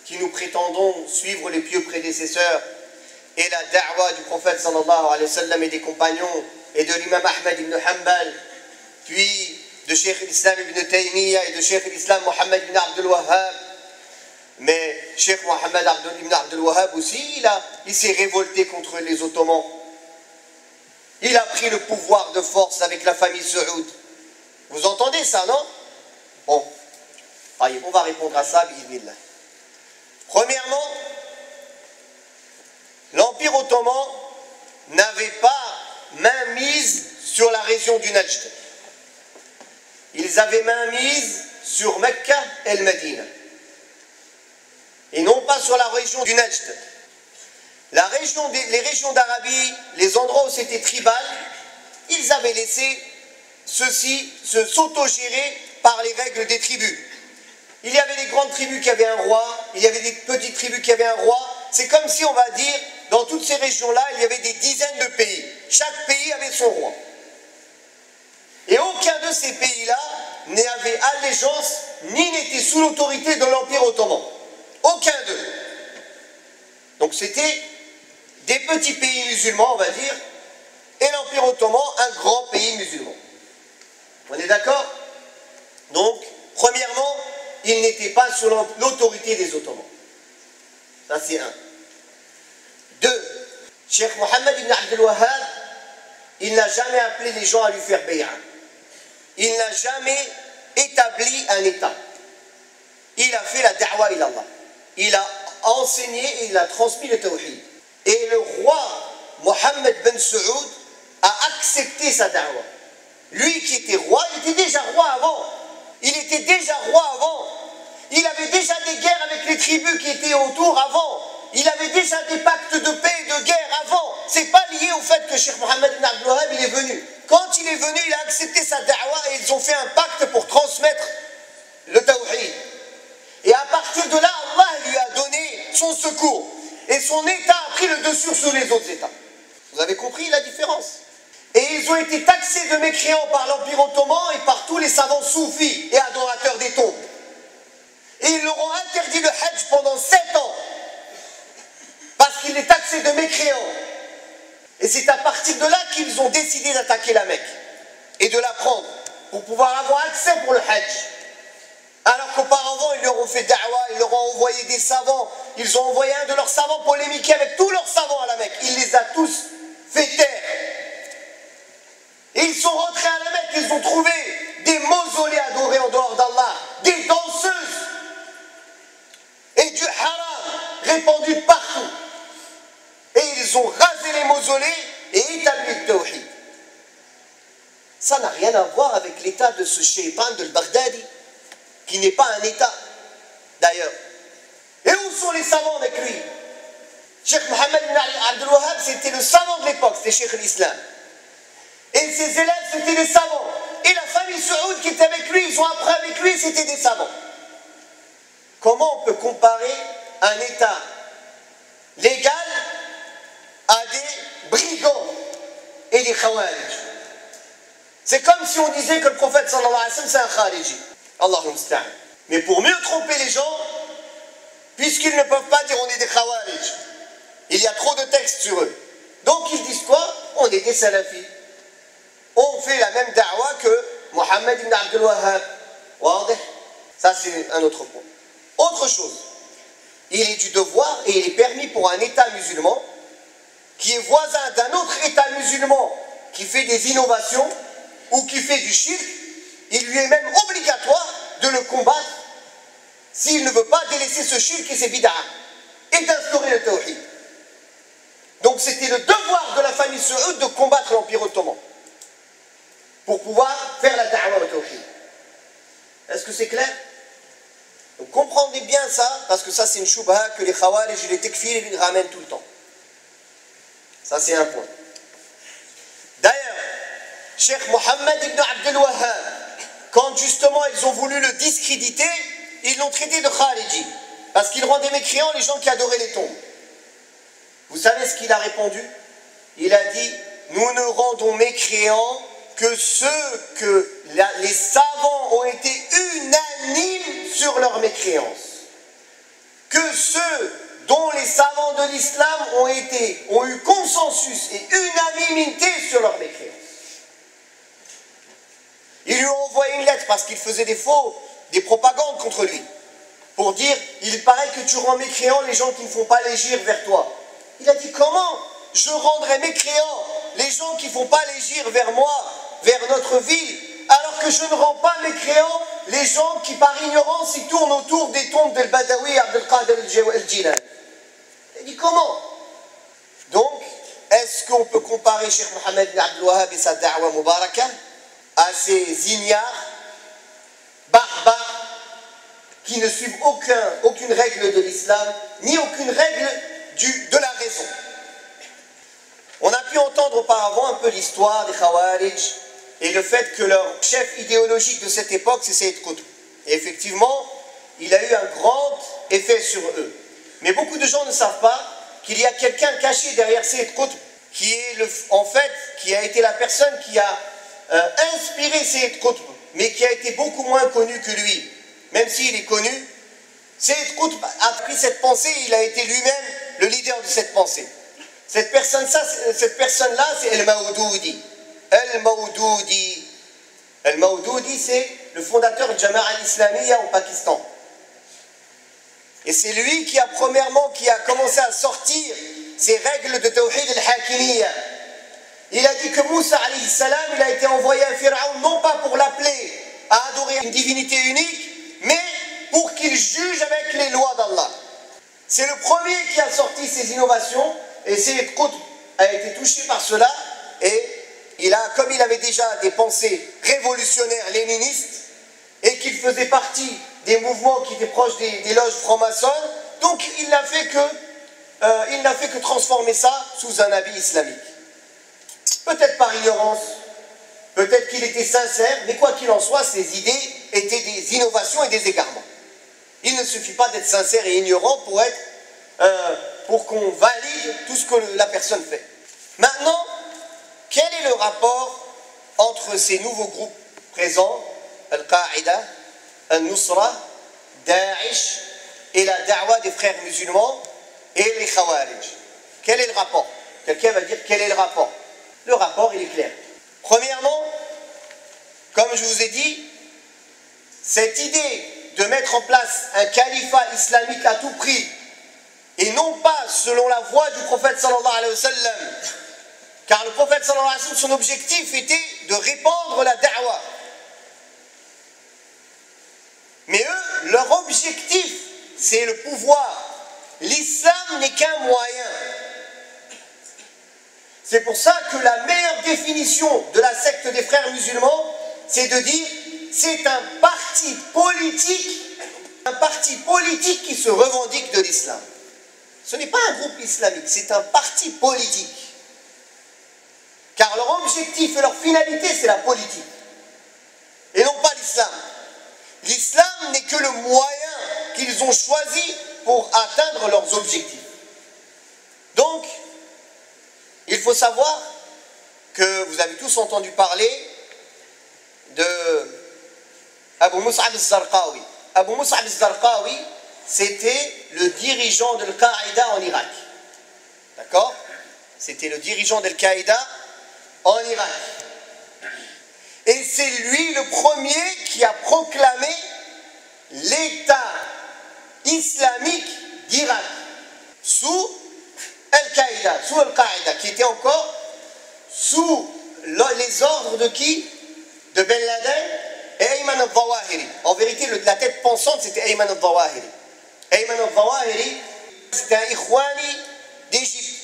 qui nous prétendons suivre les pieux prédécesseurs et la da'wa du prophète sallallahu alayhi wa sallam et des compagnons et de l'imam Ahmed ibn Hanbal, puis de Cheikh l'Islam ibn Taymiyyah et de Cheikh l'Islam Mohammed ibn Abdul Wahhab. Mais Cheikh Mohammed ibn Abdul Wahhab aussi, il s'est révolté contre les Ottomans. Il a pris le pouvoir de force avec la famille Saoud. Vous entendez ça, non? Bon, allez, on va répondre à ça, bismillah. Premièrement, l'Empire ottoman n'avait pas main mise sur la région du Najd. Ils avaient main mise sur Mecca et le Médine. Et non pas sur la région du Najd. Les régions d'Arabie, les endroits où c'était tribal, ils avaient laissé ceux-ci s'autogérer par les règles des tribus. Il y avait des grandes tribus qui avaient un roi, il y avait des petites tribus qui avaient un roi. C'est comme si, on va dire, dans toutes ces régions-là, il y avait des dizaines de pays. Chaque pays avait son roi. Et aucun de ces pays-là n'avait allégeance, ni n'était sous l'autorité de l'Empire ottoman. Aucun d'eux. Donc c'était des petits pays musulmans, on va dire, et l'Empire ottoman, un grand pays musulman. On est d'accord? Donc, premièrement, il n'était pas sous l'autorité des Ottomans. Ça, c'est un. Deux, Cheikh Mohammed ibn Abdul Wahhab, il n'a jamais appelé les gens à lui faire bay'a. Il n'a jamais établi un État. Il a fait la da'wa ila Allah. Il a enseigné et il a transmis le tawhid. Et le roi Mohammed ben Saoud a accepté sa da'wa. Lui qui était roi, il était déjà roi avant. Il était déjà roi avant. Il avait déjà des guerres avec les tribus qui étaient autour avant. Il avait déjà des pactes de paix et de guerre avant. C'est pas lié au fait que Cheikh Mohammed ibn Abdul Wahhab il est venu. Quand il est venu, il a accepté sa da'wa et ils ont fait un pacte pour transmettre le tawhid. Et à partir de là, Allah lui a donné son secours. Et son État a pris le dessus sur les autres États. Vous avez compris la différence? Et ils ont été taxés de mécréants par l'Empire ottoman et par tous les savants soufis et adorateurs des tombes. Et ils leur ont interdit le Hajj pendant 7 ans. Parce qu'il est taxé de mécréants. Et c'est à partir de là qu'ils ont décidé d'attaquer la Mecque. Et de la prendre. Pour pouvoir avoir accès pour le Hajj. Alors qu'auparavant, ils leur ont fait da'wa, ils leur ont envoyé des savants. Ils ont envoyé un de leurs savants polémiquer avec tous leurs savants à la Mecque. Il les a tous fait taire. Et ils sont rentrés à la Mecque, ils ont trouvé des mausolées adorés en dehors d'Allah, des danseuses et du haram répandu de partout. Et ils ont rasé les mausolées et établi le tawhid. Ça n'a rien à voir avec l'état de ce shaytan de Baghdadi, qui n'est pas un état, d'ailleurs. Et où sont les savants avec lui? Cheikh Mohammed ibn Abdul Wahhab, c'était le savant de l'époque, c'était Cheikh l'Islam. Et ses élèves, c'était des savants. Et la famille Saoud qui était avec lui, ils ont appris avec lui, c'était des savants. comment on peut comparer un État légal à des brigands et des khawarij? C'est comme si on disait que le prophète sallallahu alayhi wa sallam c'est un khariji. Allahumma musta'an. Mais pour mieux tromper les gens, puisqu'ils ne peuvent pas dire on est des khawarij, il y a trop de textes sur eux. Donc ils disent quoi? On est des salafis. On fait la même da'wa que Mohammed ibn Abdul Wahhab. Ça c'est un autre point. Autre chose, il est du devoir et il est permis pour un État musulman qui est voisin d'un autre État musulman qui fait des innovations ou qui fait du shirk, il lui est même obligatoire de le combattre s'il ne veut pas délaisser ce shirk et ses bid'ah et d'instaurer le tawhid. Donc c'était le devoir de la famille Saoud de combattre l'Empire ottoman pour pouvoir faire la da'wa au tawhid. Est-ce que c'est clair? Donc comprenez bien ça, parce que ça c'est une shubha que les khawarij et les tekfir ils ramènent tout le temps. Ça c'est un point. D'ailleurs, Cheikh Mohammed ibn Abdul Wahhab, quand justement ils ont voulu le discréditer, ils l'ont traité de khariji, parce qu'il rendait mécréants les gens qui adoraient les tombes. Vous savez ce qu'il a répondu? Il a dit, nous ne rendons mécréants que ceux que les savants ont été unanimes sur leur mécréance. Que ceux dont les savants de l'islam ont eu consensus et unanimité sur leur mécréance. Ils lui ont envoyé une lettre parce qu'il faisait des propagandes contre lui. Pour dire, il paraît que tu rends mécréants les gens qui ne font pas l'hégire vers toi. Il a dit, comment je rendrai mécréants les gens qui ne font pas l'hégire vers moi, vers notre ville, alors que je ne rends pas mécréants les gens qui par ignorance y tournent autour des tombes del Badawi Abdel Qadir el-Jilani. Il a dit, comment? Donc, est-ce qu'on peut comparer Cheikh Mohammed ibn Abdul Wahhab et sa da'wa mubaraka à ces ignares, barbares, qui ne suivent aucune règle de l'islam, ni aucune règle de la raison? On a pu entendre auparavant un peu l'histoire des Khawarij et le fait que leur chef idéologique de cette époque, c'est Sayyid Qutb. Et effectivement, il a eu un grand effet sur eux. Mais beaucoup de gens ne savent pas qu'il y a quelqu'un caché derrière Sayyid Qutb, qui a été la personne qui a inspiré Sayyid Qutb, mais qui a été beaucoup moins connu que lui. Même s'il est connu, Sayyid Qutb a pris cette pensée, il a été lui-même le leader de cette pensée. Cette personne-là, c'est Al-Mawdoudi. Al-Mawdoudi. Al-Mawdoudi, c'est le fondateur de Jama'a al-Islamiyya au Pakistan. Et c'est lui qui a commencé à sortir ces règles de Tawhid al-Hakimiyya. Il a dit que Moussa alayhi salam, il a été envoyé à Pharaon non pas pour l'appeler à adorer une divinité unique, mais pour qu'il juge avec les lois d'Allah. C'est le premier qui a sorti ces innovations, et Sayyid Qutb a été touché par cela, et comme il avait déjà des pensées révolutionnaires léninistes, et qu'il faisait partie des mouvements qui étaient proches des loges francs-maçonnes, donc il n'a fait que transformer ça sous un habit islamique. Peut-être par ignorance, peut-être qu'il était sincère, mais quoi qu'il en soit, ses idées étaient des innovations et des égarements. Il ne suffit pas d'être sincère et ignorant pour qu'on valide tout ce que la personne fait. Maintenant, quel est le rapport entre ces nouveaux groupes présents, Al-Qaïda, Al-Nusra, Daesh et la da'wa des frères musulmans et les Khawarij? Quel est le rapport? Quelqu'un va dire quel est le rapport? Le rapport, il est clair. Premièrement, comme je vous ai dit, cette idée de mettre en place un califat islamique à tout prix, et non pas selon la voie du prophète sallallahu alayhi wa sallam, car le prophète sallallahu alayhi wa sallam, son objectif était de répandre la da'wa. Mais eux, leur objectif, c'est le pouvoir. L'islam n'est qu'un moyen. C'est pour ça que la meilleure définition de la secte des frères musulmans, c'est de dire c'est un parti politique qui se revendique de l'islam. Ce n'est pas un groupe islamique, c'est un parti politique. Car leur objectif et leur finalité, c'est la politique. Et non pas l'islam. L'islam n'est que le moyen qu'ils ont choisi pour atteindre leurs objectifs. Donc, il faut savoir que vous avez tous entendu parler de Abu Mus'ab al-Zarqawi. Abu Mus'ab al-Zarqawi, c'était le dirigeant de l'Al-Qaïda en Irak. D'accord? C'était le dirigeant de l'Al-Qaïda en Irak. Et c'est lui le premier qui a proclamé l'État islamique d'Irak sous Al-Qaïda, sous Al-Qaïda, qui était encore sous les ordres de qui? De Ben Laden et Ayman al-Zawahiri. En vérité, la tête pensante, c'était Ayman al-Zawahiri. Ayman al-Zawahiri, c'était un Ikhwani d'Égypte.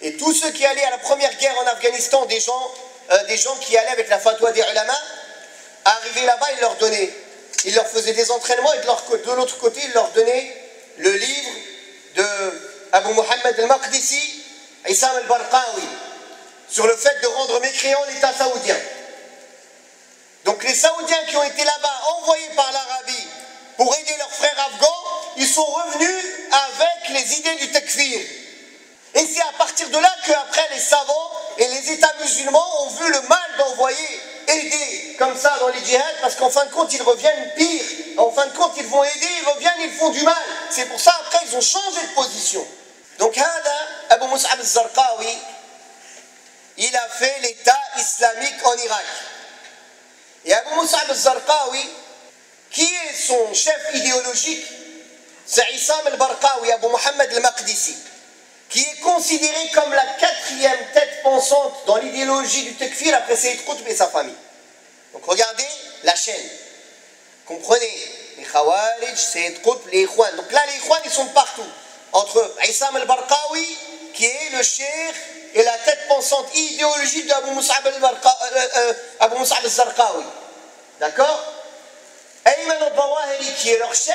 Et tous ceux qui allaient à la première guerre en Afghanistan, des gens qui allaient avec la fatwa des ulama, arrivaient là-bas, ils leur faisaient des entraînements, et de l'autre côté, ils leur donnaient le livre de Abu Muhammad al-Maqdisi, Issam al-Barqawi, sur le fait de rendre mécréant l'État saoudien. Donc les Saoudiens qui ont été là-bas, envoyés par l'Arabie pour aider leurs frères afghans, ils sont revenus avec les idées du takfir. Et c'est à partir de là qu'après les savants et les États musulmans ont vu le mal d'envoyer aider comme ça dans les djihad, parce qu'en fin de compte ils reviennent pire. En fin de compte ils vont aider, ils reviennent, ils font du mal. C'est pour ça après ils ont changé de position. Donc Abu Mus'ab al-Zarqawi, il a fait l'État islamique en Irak. Et Abu Mus'ab al-Zarqawi, qui est son chef idéologique, c'est Issam al-Barqawi, Abu Muhammad al-Maqdisi, qui est considéré comme la 4e tête pensante dans l'idéologie du takfir après Sayyid Qutb et sa famille. Donc regardez la chaîne. Comprenez, les Khawarij, Sayyid Qutb, les Ikhwan. Donc là les Ikhwan ils sont partout. Entre Issam al-Barqawi, qui est le cheikh et la tête pensante idéologique d'Abu Mus'ab al-Zarqawi. D'accord? Ayman al-Zawahiri, qui est leur chef,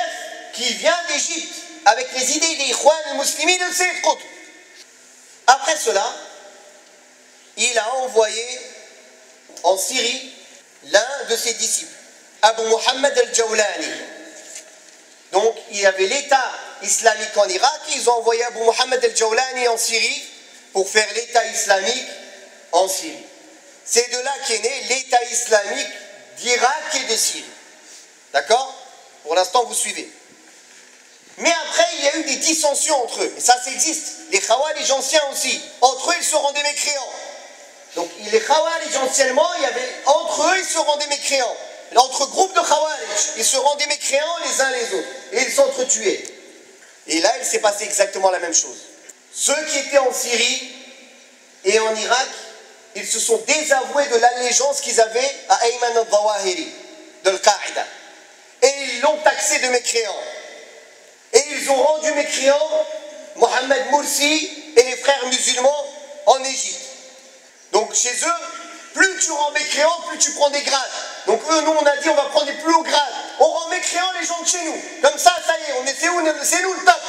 qui vient d'Égypte avec les idées des Ikhwan al-Muslimin de Sayyid Qutb. Après cela, il a envoyé en Syrie l'un de ses disciples, Abu Muhammad al-Jawlani. Donc il y avait l'État islamique en Irak, ils ont envoyé Abu Muhammad al-Jawlani en Syrie pour faire l'État islamique en Syrie. C'est de là qu'est né l'État islamique d'Irak et de Syrie. D'accord? Pour l'instant, vous suivez. Mais après, il y a eu des dissensions entre eux. Et ça, ça existe. Les Khawarij anciens aussi. Entre eux, ils se rendaient mécréants. Donc, les Khawarij anciennement, entre eux, ils se rendaient mécréants. Entre groupes de Khawarij, ils se rendaient mécréants les uns les autres. Et ils s'entretuaient. Et là, il s'est passé exactement la même chose. Ceux qui étaient en Syrie et en Irak, ils se sont désavoués de l'allégeance qu'ils avaient à Ayman al-Zawahiri, de l'Al-Qaïda. Et ils l'ont taxé de mécréant. Et ils ont rendu mécréant Mohamed Morsi et les frères musulmans en Égypte. Donc chez eux, plus tu rends mécréant, plus tu prends des grades. Donc eux, nous on a dit on va prendre des plus hauts grades. On rend mécréant les gens de chez nous. Comme ça, ça y est, c'est nous le top.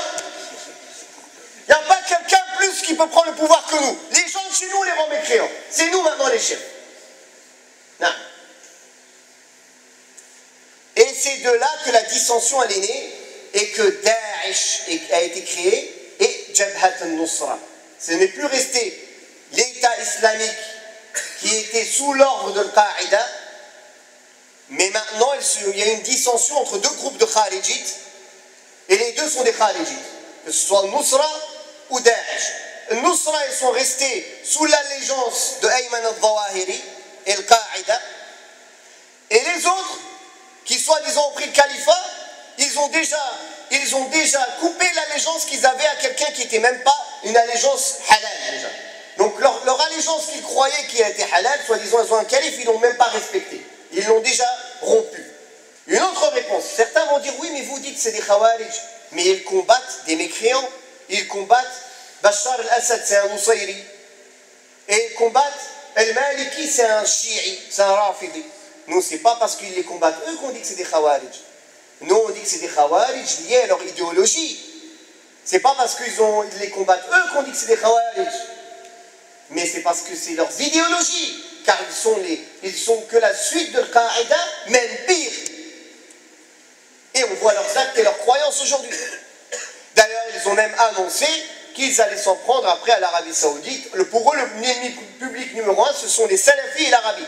Il n'y a pas quelqu'un plus qui peut prendre le pouvoir que nous. Les gens de chez nous, on les rend mécréants. C'est nous maintenant les chefs. Non. Et c'est de là que la dissension elle est née et que Daesh a été créé et Jabhat al-Nusra. Ce n'est plus resté l'État islamique qui était sous l'ordre de l'Al-Qaïda, mais maintenant il y a une dissension entre deux groupes de Kharijites et les deux sont des Kharijites, que ce soit Nusra ou Daesh. Nusra ils sont restés sous l'allégeance de Ayman al-Zawahiri et Al-Qaïda, et les autres qui soi-disant ont pris le califat, ils ont déjà coupé l'allégeance qu'ils avaient à quelqu'un qui n'était même pas une allégeance halal déjà. Donc leur allégeance qu'ils croyaient qui a été halal, soi-disant ils ont un calife, ils ne l'ont même pas respecté. Ils l'ont déjà rompu. Une autre réponse, certains vont dire oui mais vous dites c'est des Khawarij, mais ils combattent des mécréants, ils combattent Bachar al-Assad, c'est un Nusayri, et ils combattent Al-Maliki, c'est un Shi'i, c'est un Rafidi. Nous c'est pas parce qu'ils les combattent eux qu'on dit que c'est des Khawarij. Nous on dit que c'est des Khawarij liés à leur idéologie. C'est pas parce qu'ils les combattent eux qu'on dit que c'est des Khawarij. Mais c'est parce que c'est leurs idéologies. Car ils sont que la suite de l'Al-Qaïda, même pire. Et on voient leurs actes et leurs croyances aujourd'hui. D'ailleurs, ils ont même annoncé qu'ils allaient s'en prendre après à l'Arabie Saoudite. Pour eux, l'ennemi public numéro 1, ce sont les salafis et l'Arabie.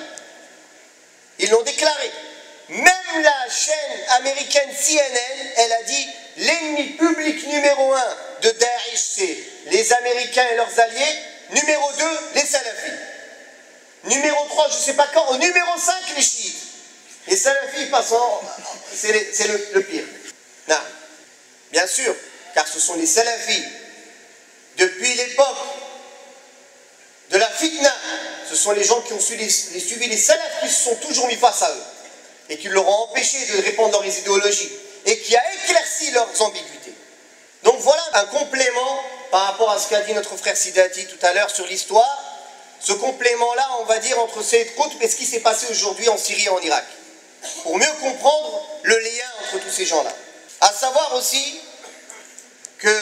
Ils l'ont déclaré. Même la chaîne américaine CNN, elle a dit l'ennemi public numéro 1 de Daesh, c'est les Américains et leurs alliés. Numéro 2, les salafis. Numéro 3, je ne sais pas quand. Au numéro 5, les chiites. Les salafis passant, c'est le pire. Non. Bien sûr, car ce sont les salafis. Depuis l'époque de la fitna, ce sont les gens qui ont suivi les salafs qui se sont toujours mis face à eux et qui leur ont empêché de répandre leurs idéologies et qui a éclairci leurs ambiguïtés. Donc voilà un complément par rapport à ce qu'a dit notre frère Sidati tout à l'heure sur l'histoire. Ce complément-là, on va dire, entre Sayyid Qutb et ce qui s'est passé aujourd'hui en Syrie et en Irak, pour mieux comprendre le lien entre tous ces gens-là. À savoir aussi que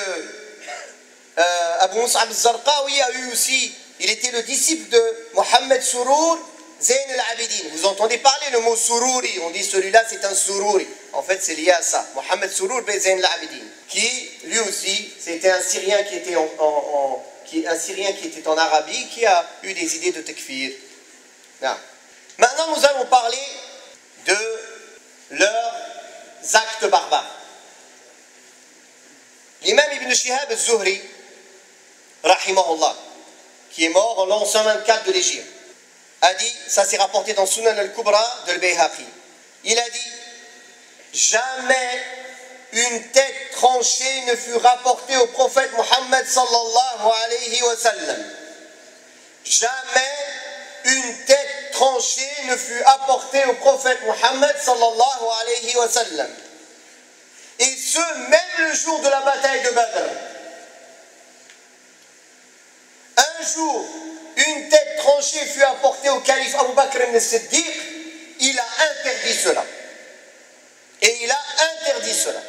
Abu Mus'ab al-Zarqawi a eu aussi, il était le disciple de Mohammed Surur Zayn al-Abidin. Vous entendez parler le mot Sururi, on dit celui-là c'est un Sururi. En fait c'est lié à ça. Mohammed Surur Zayn al-Abidin, qui lui aussi, c'était un Syrien qui était en Arabie, qui a eu des idées de takfir. Maintenant nous allons parler de leurs actes barbares. L'imam Ibn Shihab al-Zuhri, rahimahullah, qui est mort en l'an 124 de l'Hégire, a dit, ça s'est rapporté dans Sunan al-Kubra de al-Bayhaqi, il a dit, jamais une tête tranchée ne fut rapportée au prophète Muhammad sallallahu alayhi wa sallam. Jamais une tête tranchée ne fut apportée au prophète Muhammad sallallahu alayhi wa sallam. Et ce, même le jour de la bataille de Badr. Un jour, une tête tranchée fut apportée au calife Abu Bakr al-Siddiq, il a interdit cela. Et il a interdit cela.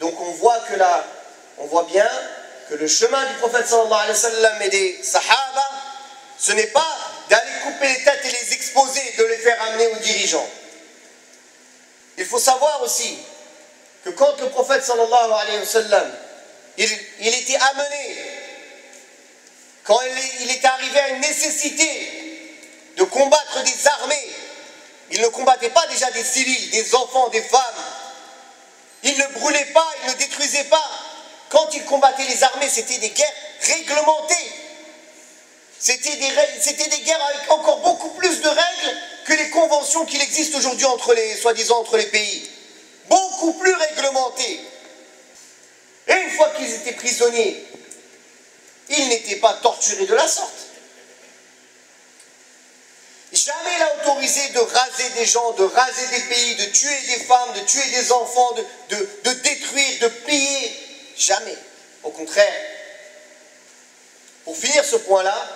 Donc on voit bien que le chemin du prophète sallallahu alayhi wa sallam et des sahaba, ce n'est pas d'aller couper les têtes et les exposer, de les faire amener aux dirigeants. Il faut savoir aussi que quand le prophète sallallahu alayhi wa sallam, il était amené, quand il était arrivé à une nécessité de combattre des armées, il ne combattait pas déjà des civils, des enfants, des femmes. Il ne brûlait pas, il ne détruisait pas. Quand il combattait les armées, c'était des guerres réglementées. C'était des guerres avec encore beaucoup plus de règles que les conventions qu'il existe aujourd'hui soi-disant entre les pays. Beaucoup plus réglementées. Et une fois qu'ils étaient prisonniers, ils n'étaient pas torturés de la sorte. Jamais il a autorisé de raser des gens, de raser des pays, de tuer des femmes, de tuer des enfants, de détruire, de piller. Jamais. Au contraire. Pour finir ce point-là,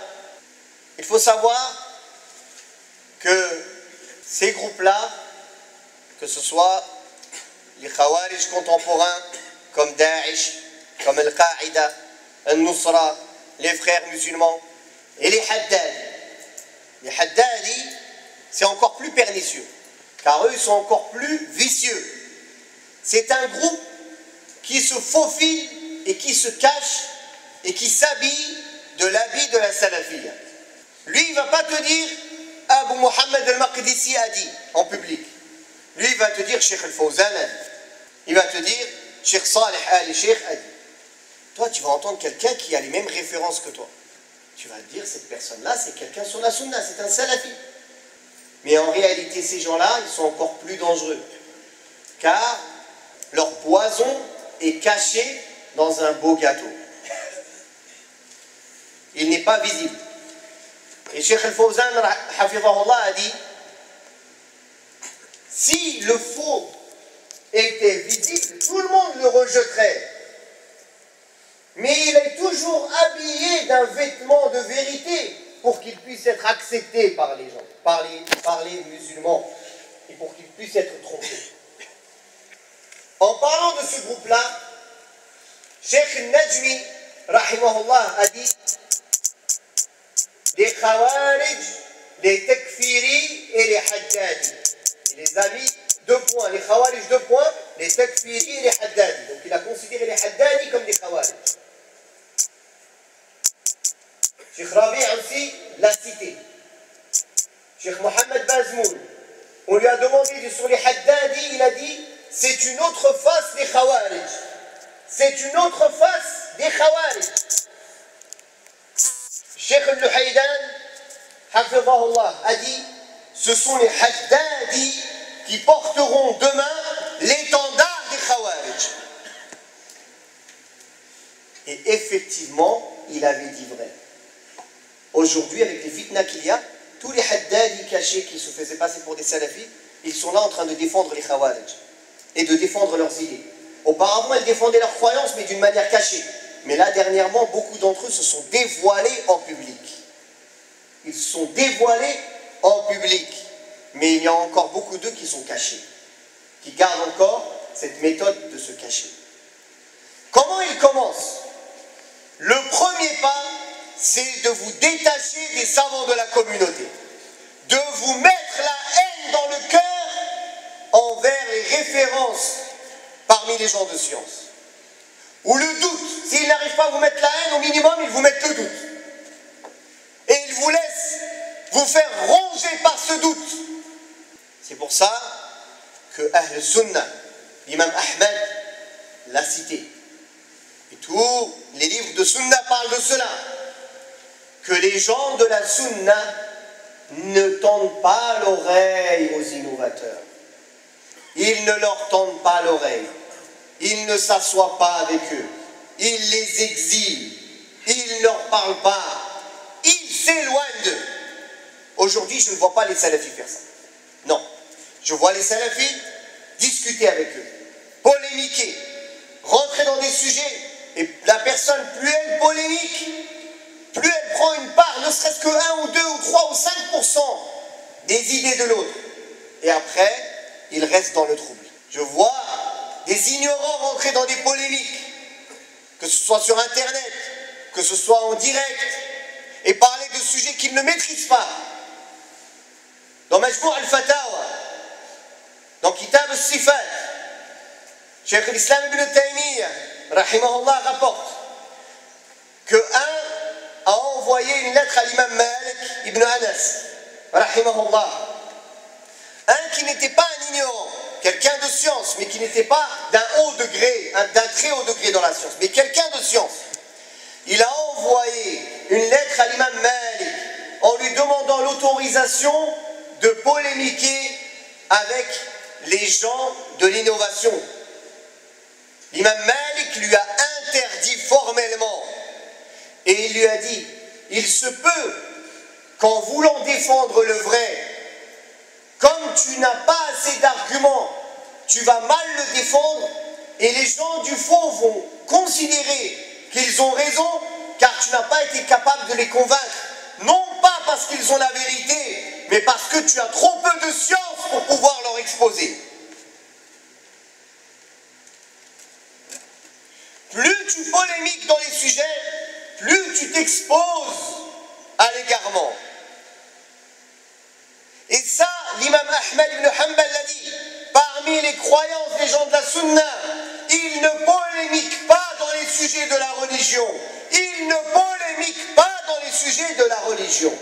il faut savoir que ces groupes-là, que ce soit les Khawarij contemporains, comme Daesh, comme Al-Qaïda, Al-Nusra, les frères musulmans, et les Haddad. Les Haddadi, c'est encore plus pernicieux, car eux, ils sont encore plus vicieux. C'est un groupe qui se faufile et qui se cache et qui s'habille de l'habit de la salafiyya. Lui, il ne va pas te dire Abu Muhammad al-Maqdisi a dit en public. Lui, il va te dire Cheikh al-Fawzan a dit. Il va te dire Cheikh Salih al-Sheikh a dit. Toi, tu vas entendre quelqu'un qui a les mêmes références que toi. Tu vas te dire, cette personne-là, c'est quelqu'un sur la sunna, c'est un salafi. Mais en réalité, ces gens-là, ils sont encore plus dangereux. Car leur poison est caché dans un beau gâteau. Il n'est pas visible. Et Cheikh al-Fawzan, hafidhahullah, a dit, si le faux était visible, tout le monde le rejetterait. Mais il est toujours habillé d'un vêtement de vérité pour qu'il puisse être accepté par les gens, par les musulmans, et pour qu'il puisse être trompé. En parlant de ce groupe-là, Cheikh al-Najmi, rahimahullah, a dit les Khawarij, les Takfiri et les Haddadi, les amis 2 points, les Khawarij 2 points, les Takfiri et les Haddadi. Donc il a considéré les Haddadi comme des Khawarij. Cheikh Rabi' aussi l'a cité. Cheikh Mohamed Bazmoul, on lui a demandé sur les Haddadi, il a dit c'est une autre face des Khawarij. C'est une autre face des Khawarij. Cheikh Al-Luhaydan, Hafizahullah, a dit ce sont les Haddadi qui porteront demain l'étendard des Khawarij. Et effectivement, il avait dit vrai. Aujourd'hui, avec les fitnas qu'il y a, tous les Haddadi cachés qui se faisaient passer pour des salafis, ils sont là en train de défendre les Khawarij et de défendre leurs idées. Auparavant, ils défendaient leurs croyances, mais d'une manière cachée. Mais là, dernièrement, beaucoup d'entre eux se sont dévoilés en public. Ils se sont dévoilés en public. Mais il y a encore beaucoup d'eux qui sont cachés, qui gardent encore cette méthode de se cacher. Comment ils commencent? Le premier pas, c'est de vous détacher des savants de la communauté, de vous mettre la haine dans le cœur envers les références parmi les gens de science. Ou le doute, s'ils n'arrivent pas à vous mettre la haine, au minimum, ils vous mettent le doute. Et ils vous laissent vous faire ronger par ce doute. C'est pour ça que Ahl Sunnah, l'imam Ahmed, l'a cité. Et tous les livres de Sunnah parlent de cela. Que les gens de la Sunnah ne tendent pas l'oreille aux innovateurs. Ils ne leur tendent pas l'oreille. Ils ne s'assoient pas avec eux. Ils les exilent. Ils ne leur parlent pas. Ils s'éloignent d'eux. Aujourd'hui, je ne vois pas les salafis faire ça. Non. Je vois les salafis discuter avec eux, polémiquer, rentrer dans des sujets. Et la personne, plus elle polémique, plus elle prend une part, ne serait-ce que 1 ou 2 ou 3 ou 5% des idées de l'autre. Et après, il reste dans le trouble. Je vois des ignorants rentrer dans des polémiques, que ce soit sur Internet, que ce soit en direct, et parler de sujets qu'ils ne maîtrisent pas. Dans Majmou' al-Fatawa, dans Kitab al-Sifat, Cheikh l'Islam ibn Taymiyyah, rahimahullah, rapporte que un a envoyé une lettre à l'imam Malik ibn Anas, rahimahullah, un qui n'était pas un ignorant, quelqu'un de science, mais qui n'était pas d'un haut degré, d'un très haut degré dans la science, mais quelqu'un de science. Il a envoyé une lettre à l'imam Malik en lui demandant l'autorisation de polémiquer avec les gens de l'innovation. L'imam Malik lui a interdit formellement et il lui a dit, il se peut qu'en voulant défendre le vrai, comme tu n'as pas assez d'arguments, tu vas mal le défendre et les gens du faux vont considérer qu'ils ont raison car tu n'as pas été capable de les convaincre. Non pas parce qu'ils ont la vérité, mais parce que tu as trop peu de science pour pouvoir leur exposer. Plus tu polémiques dans les sujets, plus tu t'exposes à l'égarement. Et ça, l'imam Ahmed ibn Hanbal l'a dit, parmi les croyances des gens de la Sunna, ils ne polémiquent pas dans les sujets de la religion. Ils ne polémiquent pas dans les sujets de la religion.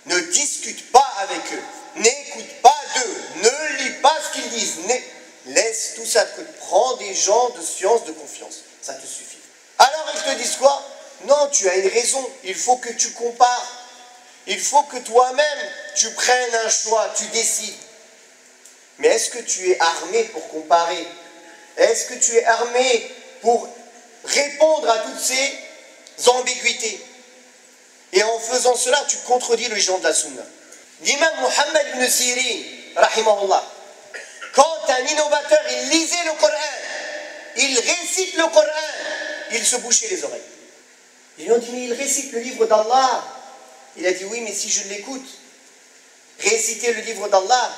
Ne discute pas avec eux, n'écoute pas d'eux, ne lis pas ce qu'ils disent, laisse tout ça de côté. Prends des gens de science, de confiance, ça te suffit. Alors ils te disent quoi? Non, tu as une raison, il faut que tu compares. Il faut que toi-même, tu prennes un choix, tu décides. Mais est-ce que tu es armé pour comparer? Est-ce que tu es armé pour répondre à toutes ces ambiguïtés? Et en faisant cela, tu contredis les gens de la Sunna. L'imam Muhammad ibn Sirin, rahimahullah, quand un innovateur, il lisait le Coran, il récite le Coran, il se bouchait les oreilles. Ils lui ont dit, mais il récite le livre d'Allah. Il a dit, oui, mais si je l'écoute, réciter le livre d'Allah,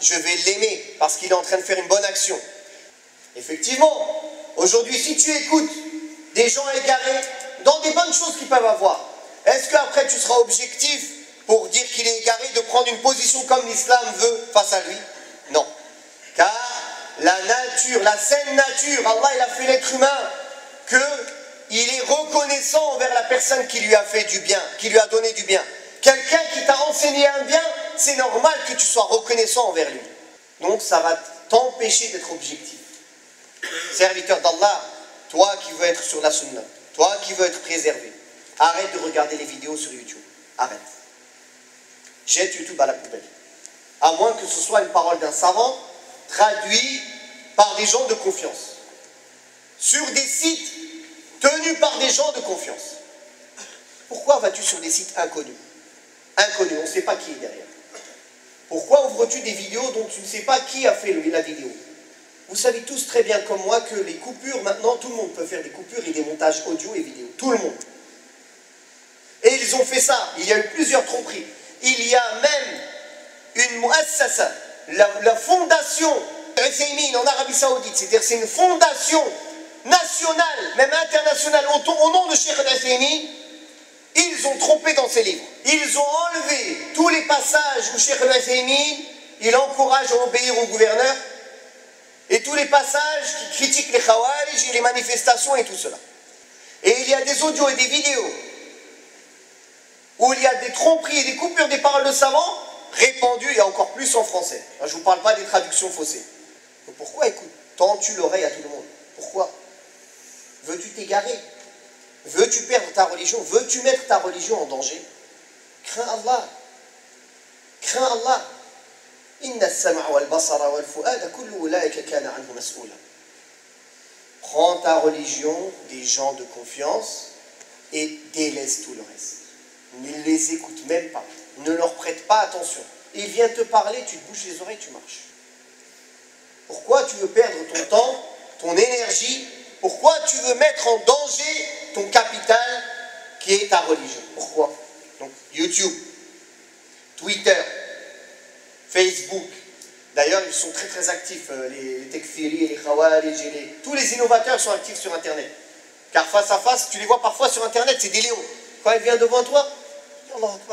je vais l'aimer parce qu'il est en train de faire une bonne action. Effectivement, aujourd'hui, si tu écoutes des gens égarés dans des bonnes choses qu'ils peuvent avoir, est-ce qu'après tu seras objectif pour dire qu'il est égaré de prendre une position comme l'islam veut face à lui? Non. Car la nature, la saine nature, Allah il a fait l'être humain qu'il est reconnaissant envers la personne qui lui a fait du bien, qui lui a donné du bien. Quelqu'un qui t'a enseigné un bien, c'est normal que tu sois reconnaissant envers lui. Donc ça va t'empêcher d'être objectif. Serviteur d'Allah, toi qui veux être sur la sunna, toi qui veux être préservé, arrête de regarder les vidéos sur YouTube. Arrête. Jette YouTube à la poubelle. À moins que ce soit une parole d'un savant traduit par des gens de confiance. Sur des sites tenus par des gens de confiance. Pourquoi vas-tu sur des sites inconnus? Inconnus, on ne sait pas qui est derrière. Pourquoi ouvres-tu des vidéos dont tu ne sais pas qui a fait la vidéo? Vous savez tous très bien comme moi que les coupures, maintenant, tout le monde peut faire des coupures et des montages audio et vidéo. Tout le monde. Et ils ont fait ça. Il y a eu plusieurs tromperies. Il y a même une muassasa, la fondation Uthaymin en Arabie Saoudite. C'est-à-dire c'est une fondation nationale, même internationale, au nom de Cheikh Uthaymin. Ils ont trompé dans ces livres. Ils ont enlevé tous les passages où Cheikh Uthaymin, il encourage à obéir au gouverneur. Et tous les passages qui critiquent les khawarij et les manifestations et tout cela. Et il y a des audios et des vidéos où il y a des tromperies et des coupures des paroles de savants répandues et encore plus en français. Je ne vous parle pas des traductions faussées. Donc pourquoi, écoute, tends-tu l'oreille à tout le monde? Pourquoi? Veux-tu t'égarer? Veux-tu perdre ta religion? Veux-tu mettre ta religion en danger? Crains Allah. Crains Allah. Prends ta religion des gens de confiance et délaisse tout le reste. Ne les écoute même pas. Ne leur prête pas attention. Il vient te parler, tu te bouches les oreilles, tu marches. Pourquoi tu veux perdre ton temps, ton énergie? Pourquoi tu veux mettre en danger ton capital qui est ta religion? Pourquoi? Donc YouTube, Twitter, Facebook. D'ailleurs, ils sont très très actifs, les tekfiri, les khawarij, tous les innovateurs sont actifs sur Internet. Car face à face, tu les vois parfois sur Internet, c'est des lions. Quand il vient devant toi,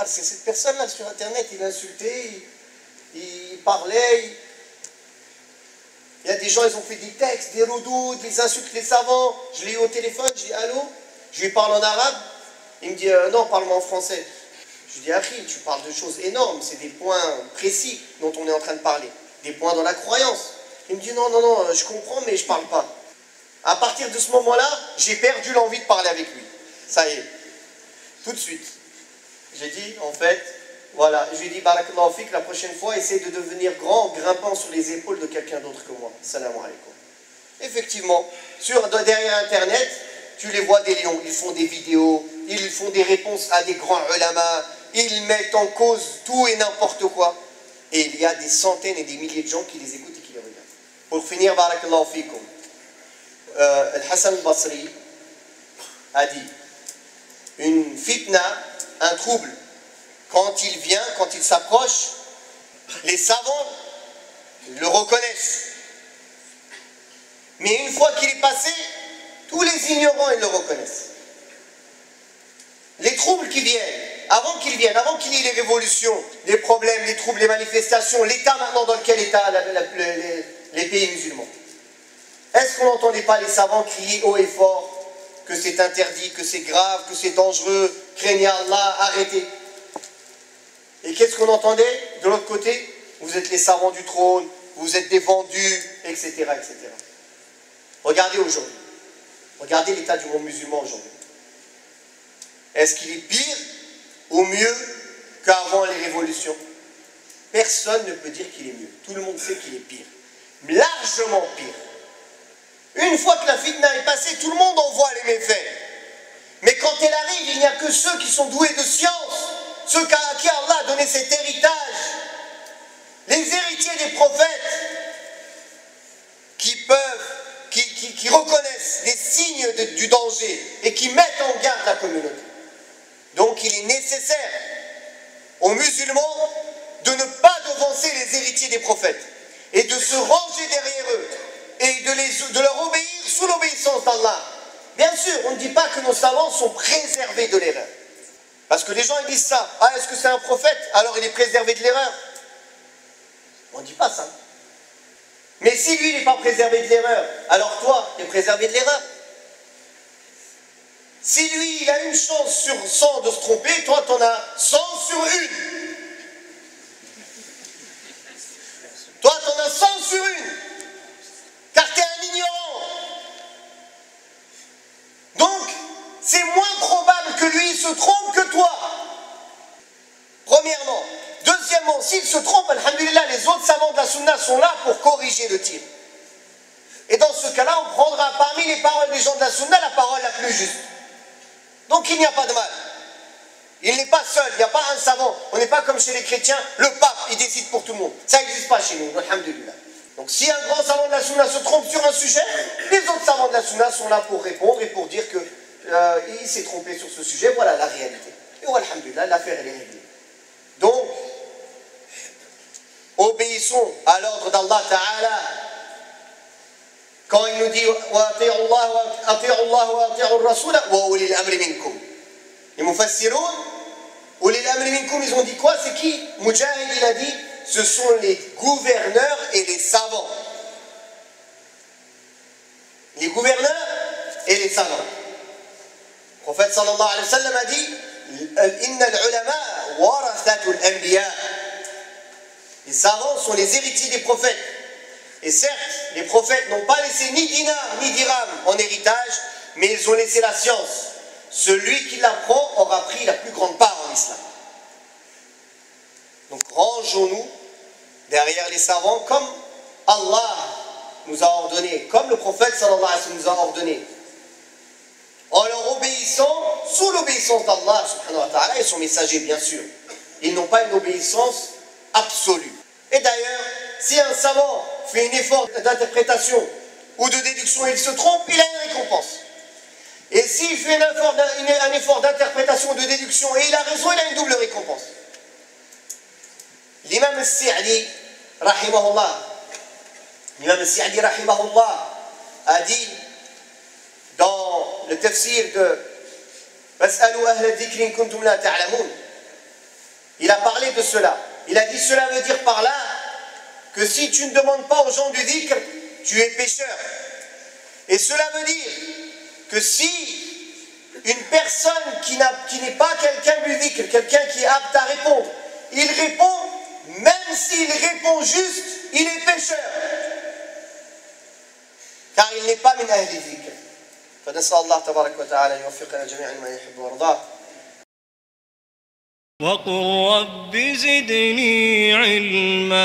c'est cette personne-là sur Internet, il insultait, il parlait. Il y a des gens, ils ont fait des textes, des roudous, ils insultent les savants. Je l'ai eu au téléphone, je dis allô, je lui parle en arabe. Il me dit non, parle-moi en français. Je dis Akhi, tu parles de choses énormes, c'est des points précis dont on est en train de parler. Des points dans la croyance. Il me dit non, je comprends, mais je ne parle pas. À partir de ce moment-là, j'ai perdu l'envie de parler avec lui. Ça y est. Tout de suite. J'ai dit, en fait, voilà, je lui ai dit, barakallahu fik, la prochaine fois, essaie de devenir grand, grimpant sur les épaules de quelqu'un d'autre que moi. Salam alaikum. Effectivement, derrière Internet, tu les vois des lions, ils font des vidéos, ils font des réponses à des grands ulama, ils mettent en cause tout et n'importe quoi. Et il y a des centaines et des milliers de gens qui les écoutent et qui les regardent. Pour finir, barakallahu fikum, Al-Hassan al-Basri a dit, une fitna, un trouble, quand il vient, quand il s'approche, les savants le reconnaissent. Mais une fois qu'il est passé, tous les ignorants, ils le reconnaissent. Les troubles qui viennent, avant qu'il y ait les révolutions, les problèmes, les troubles, les manifestations, l'état maintenant dans lequel état les pays musulmans. Est-ce qu'on n'entendait pas les savants crier haut et fort que c'est interdit, que c'est grave, que c'est dangereux, craignez Allah, arrêtez? Et qu'est-ce qu'on entendait de l'autre côté? Vous êtes les savants du trône, vous êtes des vendus, etc., etc. Regardez aujourd'hui. Regardez l'état du monde musulman aujourd'hui. Est-ce qu'il est pire ou mieux qu'avant les révolutions? Personne ne peut dire qu'il est mieux. Tout le monde sait qu'il est pire. Largement pire. Une fois que la fitna est passée, tout le monde en voit les méfaits. Mais quand elle arrive, il n'y a que ceux qui sont doués de science, ceux à qui Allah a donné cet héritage, les héritiers des prophètes, qui reconnaissent les signes du danger et qui mettent en garde la communauté. Donc il est nécessaire aux musulmans de ne pas devancer les héritiers des prophètes et de se ranger derrière eux et de leur obéir sous l'obéissance d'Allah. Bien sûr, on ne dit pas que nos savants sont préservés de l'erreur. Parce que les gens ils disent ça. Ah, est-ce que c'est un prophète? Alors il est préservé de l'erreur. On ne dit pas ça. Mais si lui, il n'est pas préservé de l'erreur, alors toi, tu es préservé de l'erreur. Si lui, il a une chance sur 100 de se tromper, toi, tu en as 100 sur une. Toi, tu en as 100 sur une. Car tu es un ignorant. Donc, c'est moins probable que lui se trompe que toi. Premièrement. Deuxièmement, s'il se trompe, alhamdulillah, les autres savants de la sunna sont là pour corriger le tir. Et dans ce cas-là, on prendra parmi les paroles des gens de la sunna la parole la plus juste. Donc il n'y a pas de mal. Il n'est pas seul, il n'y a pas un savant. On n'est pas comme chez les chrétiens, le pape, il décide pour tout le monde. Ça n'existe pas chez nous, alhamdulillah. Donc si un grand savant de la sunna se trompe sur un sujet, les autres savants de la sunna sont là pour répondre et pour dire qu'il s'est trompé sur ce sujet. Voilà la réalité. Et alhamdulillah, l'affaire elle est réglée. Donc, obéissons à l'ordre d'Allah Ta'ala. Quand il nous dit les mufassiroun, ils ont dit quoi? C'est qui? Mujahid, il a dit ce sont les gouverneurs et les savants. Les gouverneurs et les savants. Le prophète sallallahu alayhi wa sallam a dit Inna al-ulama warathatul anbiya. Les savants sont les héritiers des prophètes. Et certes, les prophètes n'ont pas laissé ni dinar ni dirham en héritage, mais ils ont laissé la science. Celui qui l'apprend aura pris la plus grande part en islam. Donc rangeons-nous derrière les savants comme Allah nous a ordonné, comme le prophète sallallahu alayhi wa sallam nous a ordonné, en leur obéissant sous l'obéissance d'Allah subhanahu wa ta'ala et son messager bien sûr. Ils n'ont pas une obéissance absolue. Et d'ailleurs, si un savant fait un effort d'interprétation ou de déduction et il se trompe, il a une récompense. Et s'il fait un effort d'interprétation ou de déduction et il a raison, il a une double récompense. L'imam al-Si'di, rahimahullah, a dit dans le tafsir de Fas'alu ahla dhikri in kuntum la ta'lamun, il a parlé de cela. Il a dit cela veut dire par là que si tu ne demandes pas aux gens du dhikr, tu es pécheur. Et cela veut dire que si une personne qui n'est pas quelqu'un du dhikr, quelqu'un qui est apte à répondre, il répond, même s'il répond juste, il est pécheur. Car il n'est pas min ahli dhikr. فنسأل الله تبارك وتعالى أن يوفقنا جميعا لما يحب ويرضاه. وقل رب زدني علما